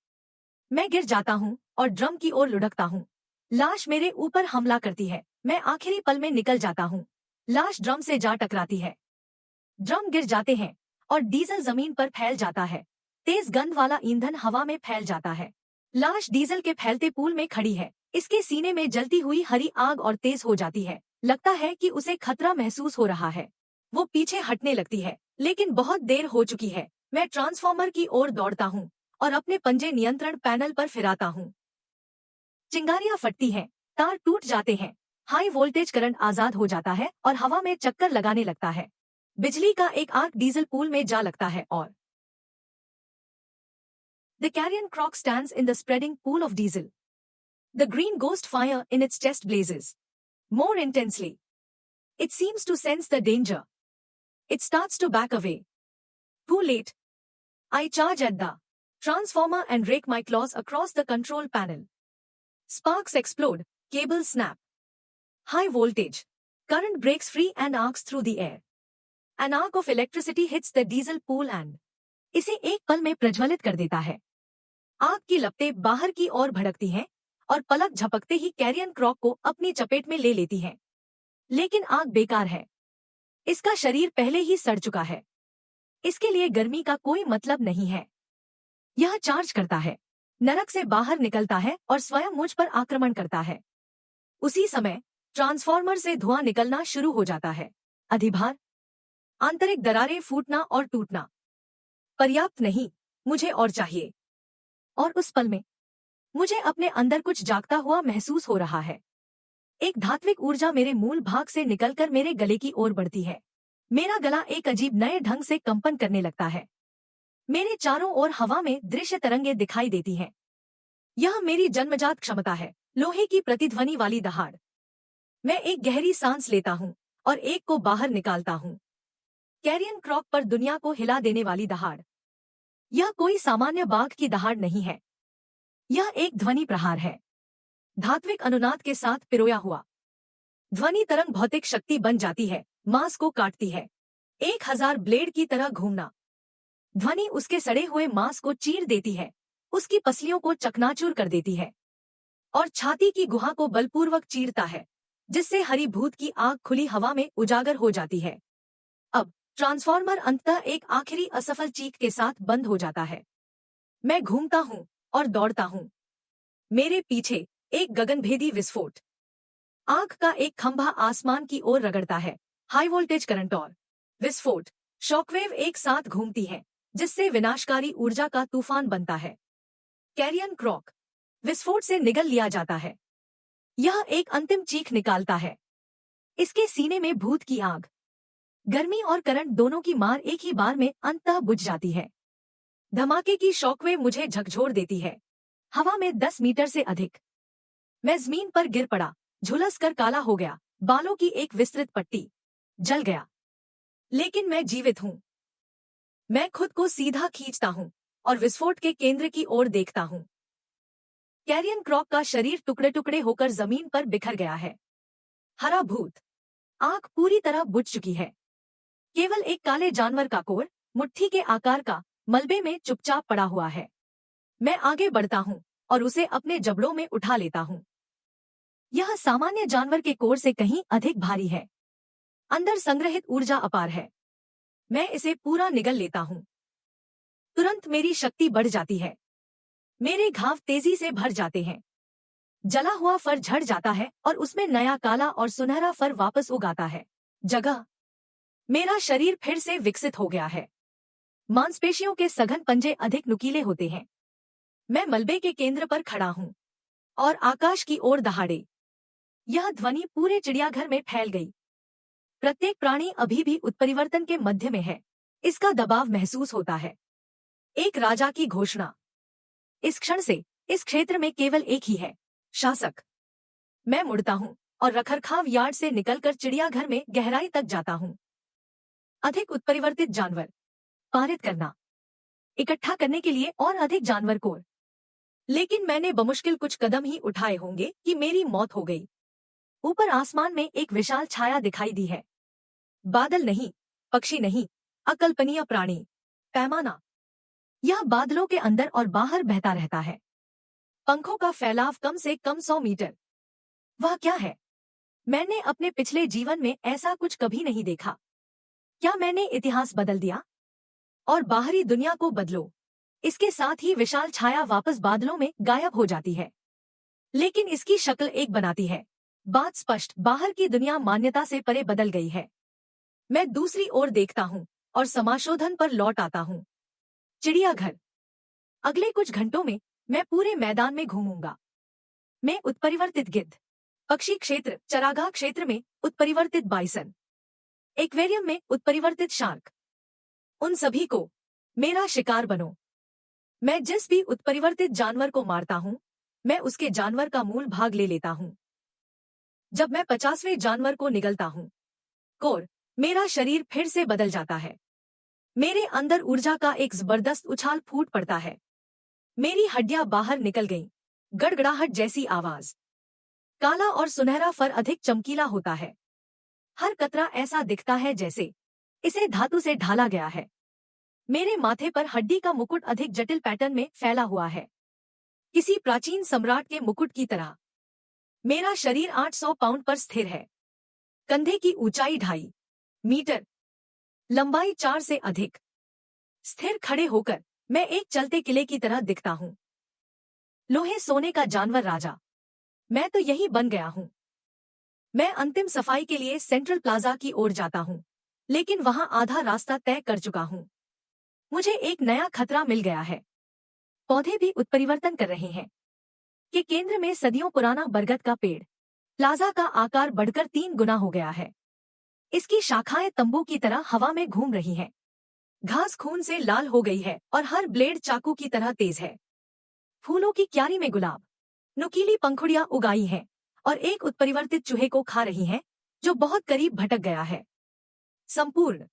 मैं गिर जाता हूँ और ड्रम की ओर लुढ़कता हूँ। लाश मेरे ऊपर हमला करती है। मैं आखिरी पल में निकल जाता हूँ। लाश ड्रम से जा टकराती है। ड्रम गिर जाते हैं और डीजल जमीन पर फैल जाता है। तेज गंध वाला ईंधन हवा में फैल जाता है। लाश डीजल के फैलते पूल में खड़ी है। इसके सीने में जलती हुई हरी आग और तेज हो जाती है। लगता है कि उसे खतरा महसूस हो रहा है। वो पीछे हटने लगती है, लेकिन बहुत देर हो चुकी है। मैं ट्रांसफार्मर की ओर दौड़ता हूँ और अपने पंजे नियंत्रण पैनल पर फिराता हूँ। चिंगारियां फटती हैं, तार टूट जाते हैं। हाई वोल्टेज करंट आजाद हो जाता है और हवा में चक्कर लगाने लगता है। बिजली का एक आर्क डीजल पूल में जा लगता है और The carrion croc stands in the spreading pool of diesel. The green ghost fire in its chest blazes more intensely. It seems to sense the danger. It starts to back away. Too late. I charge at the transformer and rake my claws across the control panel. Sparks explode, cables snap. High voltage. Current breaks free and arcs through the air. An arc of electricity hits the diesel pool and इसे एक पल में प्रज्वलित कर देता है। आग की लपटें बाहर की ओर भड़कती हैं और पलक झपकते ही कैरियन क्रॉक को अपनी चपेट में ले लेती हैं। लेकिन आग बेकार है। इसका शरीर पहले ही सड़ चुका है। इसके लिए गर्मी का कोई मतलब नहीं है। यह चार्ज करता है, नरक से बाहर निकलता है और स्वयं मुझ पर आक्रमण करता है। उसी समय ट्रांसफार्मर से धुआं निकलना शुरू हो जाता है। अधिभार, आंतरिक दरारें फूटना और टूटना। पर्याप्त नहीं, मुझे और चाहिए। और उस पल में मुझे अपने अंदर कुछ जागता हुआ महसूस हो रहा है। एक धात्विक ऊर्जा मेरे मूल भाग से निकलकर मेरे गले की ओर बढ़ती है। मेरा गला एक अजीब नए ढंग से कंपन करने लगता है। मेरे चारों ओर हवा में दृश्य तरंगे दिखाई देती हैं। यह मेरी जन्मजात क्षमता है, लोहे की प्रतिध्वनि वाली दहाड़। मैं एक गहरी सांस लेता हूँ और एक को बाहर निकालता हूँ। कैरियन क्रॉक पर दुनिया को हिला देने वाली दहाड़। यह कोई सामान्य बाघ की दहाड़ नहीं है। यह एक ध्वनि प्रहार है, धात्विक अनुनाद के साथ पिरोया हुआ। ध्वनि तरंग भौतिक शक्ति बन जाती है, मांस को काटती है। 1000 ब्लेड की तरह घूमना। ध्वनि उसके सड़े हुए मांस को चीर देती है, उसकी पसलियों को चकनाचूर कर देती है और छाती की गुहा को बलपूर्वक चीरता है, जिससे हरी भूत की आग खुली हवा में उजागर हो जाती है। अब ट्रांसफार्मर अंततः एक आखिरी असफल चीख के साथ बंद हो जाता है। मैं घूमता हूँ और दौड़ता हूँ। मेरे पीछे एक गगनभेदी विस्फोट। आग का एक खंभा आसमान की ओर रगड़ता है। हाई वोल्टेज करंट और विस्फोट, शॉकवेव एक साथ घूमती है, जिससे विनाशकारी ऊर्जा का तूफान बनता है। कैरियन क्रॉक विस्फोट से निगल लिया जाता है। यह एक अंतिम चीख निकालता है। इसके सीने में भूत की आग, गर्मी और करंट दोनों की मार एक ही बार में अंततः बुझ जाती है। धमाके की शॉकवेव मुझे झकझोर देती है, हवा में 10 मीटर से अधिक। मैं जमीन पर गिर पड़ा, झुलस कर काला हो गया। बालों की एक विस्तृत पट्टी जल गया, लेकिन मैं जीवित हूँ। मैं खुद को सीधा खींचता हूँ और विस्फोट के केंद्र की ओर देखता हूँ। कैरियन क्रॉक का शरीर टुकड़े टुकड़े होकर जमीन पर बिखर गया है। हरा भूत, आग पूरी तरह बुझ चुकी है। केवल एक काले जानवर का कोर, मुट्ठी के आकार का, मलबे में चुपचाप पड़ा हुआ है। मैं आगे बढ़ता हूँ और उसे अपने जबड़ों में उठा लेता हूँ। यह सामान्य जानवर के कोर से कहीं अधिक भारी है। अंदर संग्रहित ऊर्जा अपार है। मैं इसे पूरा निगल लेता हूँ। तुरंत मेरी शक्ति बढ़ जाती है। मेरे घाव तेजी से भर जाते हैं। जला हुआ फर झड़ जाता है और उसमें नया काला और सुनहरा फर वापस उगाता है। जगह मेरा शरीर फिर से विकसित हो गया है। मांसपेशियों के सघन पंजे अधिक नुकीले होते हैं। मैं मलबे के केंद्र पर खड़ा हूँ और आकाश की ओर दहाड़े। यह ध्वनि पूरे चिड़ियाघर में फैल गई। प्रत्येक प्राणी अभी भी उत्परिवर्तन के मध्य में है। इसका दबाव महसूस होता है। एक राजा की घोषणा। इस क्षण से इस क्षेत्र में केवल एक ही है, शासक। मैं मुड़ता हूँ और रखरखाव यार्ड से निकलकर चिड़ियाघर में गहराई तक जाता हूँ। अधिक उत्परिवर्तित जानवर पारित करना, इकट्ठा करने के लिए और अधिक जानवर कोर। लेकिन मैंने बमुश्किल कुछ कदम ही उठाए होंगे कि मेरी मौत हो गई। ऊपर आसमान में एक विशाल छाया दिखाई दी है। बादल नहीं, पक्षी नहीं, अकल्पनीय प्राणी। पैमाना। यह बादलों के अंदर और बाहर बहता रहता है। पंखों का फैलाव कम से कम 100 मीटर। वह क्या है? मैंने अपने पिछले जीवन में ऐसा कुछ कभी नहीं देखा। क्या मैंने इतिहास बदल दिया? और बाहरी दुनिया को बदलो। इसके साथ ही विशाल छाया वापस बादलों में गायब हो जाती है। लेकिन इसकी शक्ल एक बनाती है। बात स्पष्ट, बाहर की दुनिया मान्यता से परे बदल गई है। मैं दूसरी ओर देखता हूँ और समाशोधन पर लौट आता हूँ। चिड़ियाघर। अगले कुछ घंटों में मैं पूरे मैदान में घूमूंगा। मैं उत्परिवर्तित गिद्ध, पक्षी क्षेत्र, चरागाह क्षेत्र में उत्परिवर्तित बाइसन, एक्वेरियम में उत्परिवर्तित शार्क, उन सभी को मेरा शिकार बनो। मैं जिस भी उत्परिवर्तित जानवर को मारता हूँ, मैं उसके जानवर का मूल भाग ले लेता हूँ। जब मैं 50वें जानवर को निगलता हूँ, कोर, मेरा शरीर फिर से बदल जाता है। मेरे अंदर ऊर्जा का एक जबरदस्त उछाल फूट पड़ता है। मेरी हड्डियां बाहर निकल गईं। गड़गड़ाहट जैसी आवाज। काला और सुनहरा फर अधिक चमकीला होता है। हर कतरा ऐसा दिखता है जैसे इसे धातु से ढाला गया है। मेरे माथे पर हड्डी का मुकुट अधिक जटिल पैटर्न में फैला हुआ है, किसी प्राचीन सम्राट के मुकुट की तरह। मेरा शरीर 800 पाउंड पर स्थिर है। कंधे की ऊंचाई 2.5 मीटर, लंबाई 4 से अधिक। स्थिर खड़े होकर मैं एक चलते किले की तरह दिखता हूँ। लोहे सोने का जानवर राजा। मैं तो यही बन गया हूँ। मैं अंतिम सफाई के लिए सेंट्रल प्लाजा की ओर जाता हूँ, लेकिन वहां आधा रास्ता तय कर चुका हूँ। मुझे एक नया खतरा मिल गया है। पौधे भी उत्परिवर्तन कर रहे हैं। के केंद्र में सदियों पुराना बरगद का पेड़। प्लाजा का आकार बढ़कर 3 गुना हो गया है। इसकी शाखाएं तंबू की तरह हवा में घूम रही हैं। घास खून से लाल हो गई है और हर ब्लेड चाकू की तरह तेज है। फूलों की क्यारी में गुलाब, नुकीली पंखुड़ियां उगाई हैं और एक उत्परिवर्तित चूहे को खा रही हैं, जो बहुत करीब भटक गया है। संपूर्ण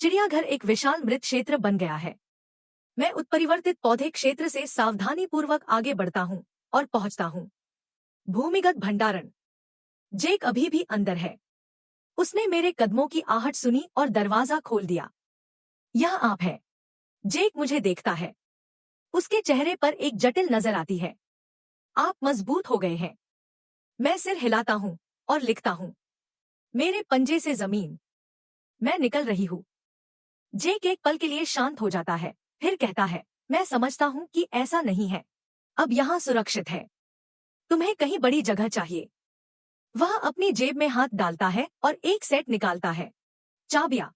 चिड़ियाघर एक विशाल मृत क्षेत्र बन गया है। मैं उत्परिवर्तित पौधे क्षेत्र से सावधानीपूर्वक आगे बढ़ता हूँ और पहुंचता हूँ। भूमिगत भंडारण। जेक अभी भी अंदर है। उसने मेरे कदमों की आहट सुनी और दरवाजा खोल दिया। यह आप है। जेक मुझे देखता है। उसके चेहरे पर एक जटिल नजर आती है। आप मजबूत हो गए हैं। मैं सिर हिलाता हूँ और लिखता हूँ, मेरे पंजे से जमीन। मैं निकल रही हूँ। जेक एक पल के लिए शांत हो जाता है, फिर कहता है, मैं समझता हूँ कि ऐसा नहीं है। अब यहाँ सुरक्षित है। तुम्हें कहीं बड़ी जगह चाहिए। वह अपनी जेब में हाथ डालता है और एक सेट निकालता है। चाबियां।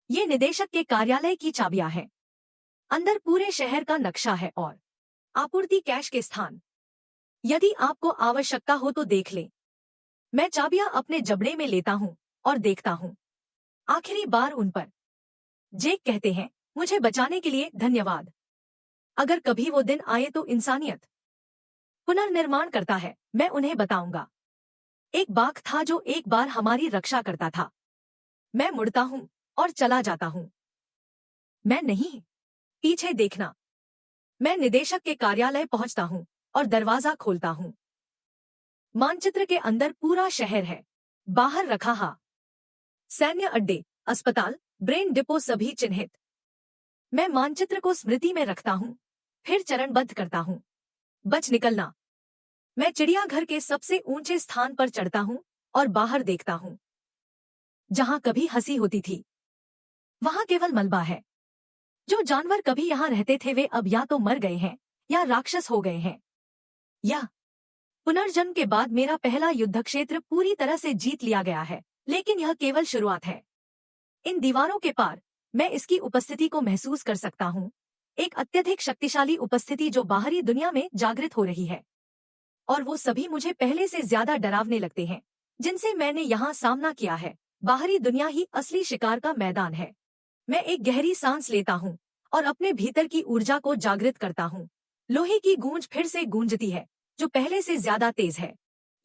ये निदेशक के कार्यालय की चाबियां हैं। अंदर पूरे शहर का नक्शा है और आपूर्ति कैश के स्थान। यदि आपको आवश्यकता हो तो देख लें। मैं चाबियां अपने जबड़े में लेता हूँ और देखता हूँ। आखिरी बार उन पर। जेक कहते हैं, मुझे बचाने के लिए धन्यवाद। अगर कभी वो दिन आए तो इंसानियत पुनर्निर्माण करता है, मैं उन्हें बताऊंगा। एक बाघ था जो एक बार हमारी रक्षा करता था। मैं मुड़ता हूँ और चला जाता हूँ। मैं नहीं। पीछे देखना। मैं निदेशक के कार्यालय पहुंचता हूँ और दरवाजा खोलता हूँ। मानचित्र के अंदर पूरा शहर है। बाहर रखा सैन्य अड्डे, अस्पताल, ब्रेन डिपो सभी चिन्हित। मैं मानचित्र को स्मृति में रखता हूँ, फिर चरणबद्ध करता हूँ। बच निकलना। मैं चिड़ियाघर के सबसे ऊंचे स्थान पर चढ़ता हूँ और बाहर देखता हूँ। जहां कभी हंसी होती थी, वहां केवल मलबा है। जो जानवर कभी यहाँ रहते थे वे अब या तो मर गए हैं या राक्षस हो गए हैं। यह पुनर्जन्म के बाद मेरा पहला युद्ध क्षेत्र पूरी तरह से जीत लिया गया है, लेकिन यह केवल शुरुआत है। इन दीवारों के पार मैं इसकी उपस्थिति को महसूस कर सकता हूँ, एक अत्यधिक शक्तिशाली उपस्थिति जो बाहरी दुनिया में जागृत हो रही है। और वो सभी मुझे पहले से ज्यादा डरावने लगते हैं जिनसे मैंने यहाँ सामना किया है। बाहरी दुनिया ही असली शिकार का मैदान है। मैं एक गहरी सांस लेता हूँ और अपने भीतर की ऊर्जा को जागृत करता हूँ। लोहे की गूंज फिर से गूंजती है, जो पहले से ज्यादा तेज है।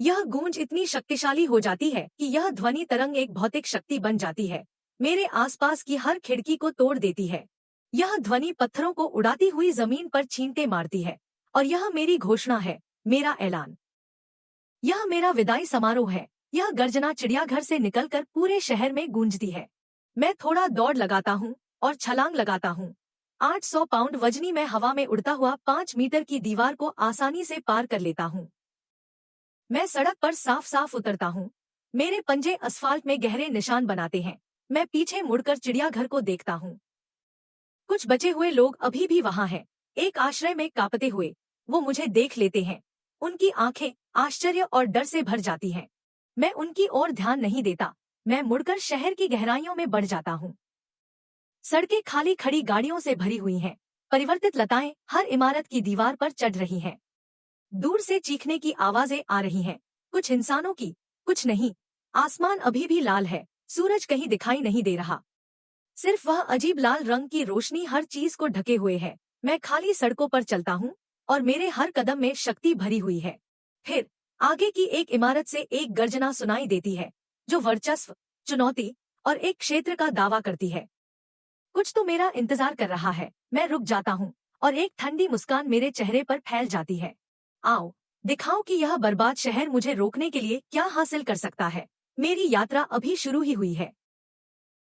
यह गूंज इतनी शक्तिशाली हो जाती है कि यह ध्वनि तरंग एक भौतिक शक्ति बन जाती है, मेरे आसपास की हर खिड़की को तोड़ देती है। यह ध्वनि पत्थरों को उड़ाती हुई जमीन पर छींटे मारती है, और यह मेरी घोषणा है, मेरा ऐलान। यह मेरा विदाई समारोह है। यह गर्जना चिड़ियाघर से निकलकर पूरे शहर में गूंजती है। मैं थोड़ा दौड़ लगाता हूँ और छलांग लगाता हूँ। 800 पाउंड वजनी मैं हवा में उड़ता हुआ 5 मीटर की दीवार को आसानी से पार कर लेता हूँ। मैं सड़क पर साफ साफ उतरता हूँ। मेरे पंजे असफाल्ट में गहरे निशान बनाते हैं। मैं पीछे मुड़कर चिड़ियाघर को देखता हूँ। कुछ बचे हुए लोग अभी भी वहाँ हैं, एक आश्रय में कांपते हुए। वो मुझे देख लेते हैं। उनकी आंखें आश्चर्य और डर से भर जाती हैं। मैं उनकी ओर ध्यान नहीं देता। मैं मुड़कर शहर की गहराइयों में बढ़ जाता हूँ। सड़कें खाली खड़ी गाड़ियों से भरी हुई हैं। परिवर्तित लताएं हर इमारत की दीवार पर चढ़ रही हैं। दूर से चीखने की आवाजें आ रही हैं, कुछ इंसानों की, कुछ नहीं। आसमान अभी भी लाल है, सूरज कहीं दिखाई नहीं दे रहा। सिर्फ वह अजीब लाल रंग की रोशनी हर चीज को ढके हुए है। मैं खाली सड़कों पर चलता हूँ और मेरे हर कदम में शक्ति भरी हुई है। फिर आगे की एक इमारत से एक गर्जना सुनाई देती है, जो वर्चस्व, चुनौती और एक क्षेत्र का दावा करती है। कुछ तो मेरा इंतजार कर रहा है। मैं रुक जाता हूँ और एक ठंडी मुस्कान मेरे चेहरे पर फैल जाती है। आओ, दिखाओ कि यह बर्बाद शहर मुझे रोकने के लिए क्या हासिल कर सकता है। मेरी यात्रा अभी शुरू ही हुई है।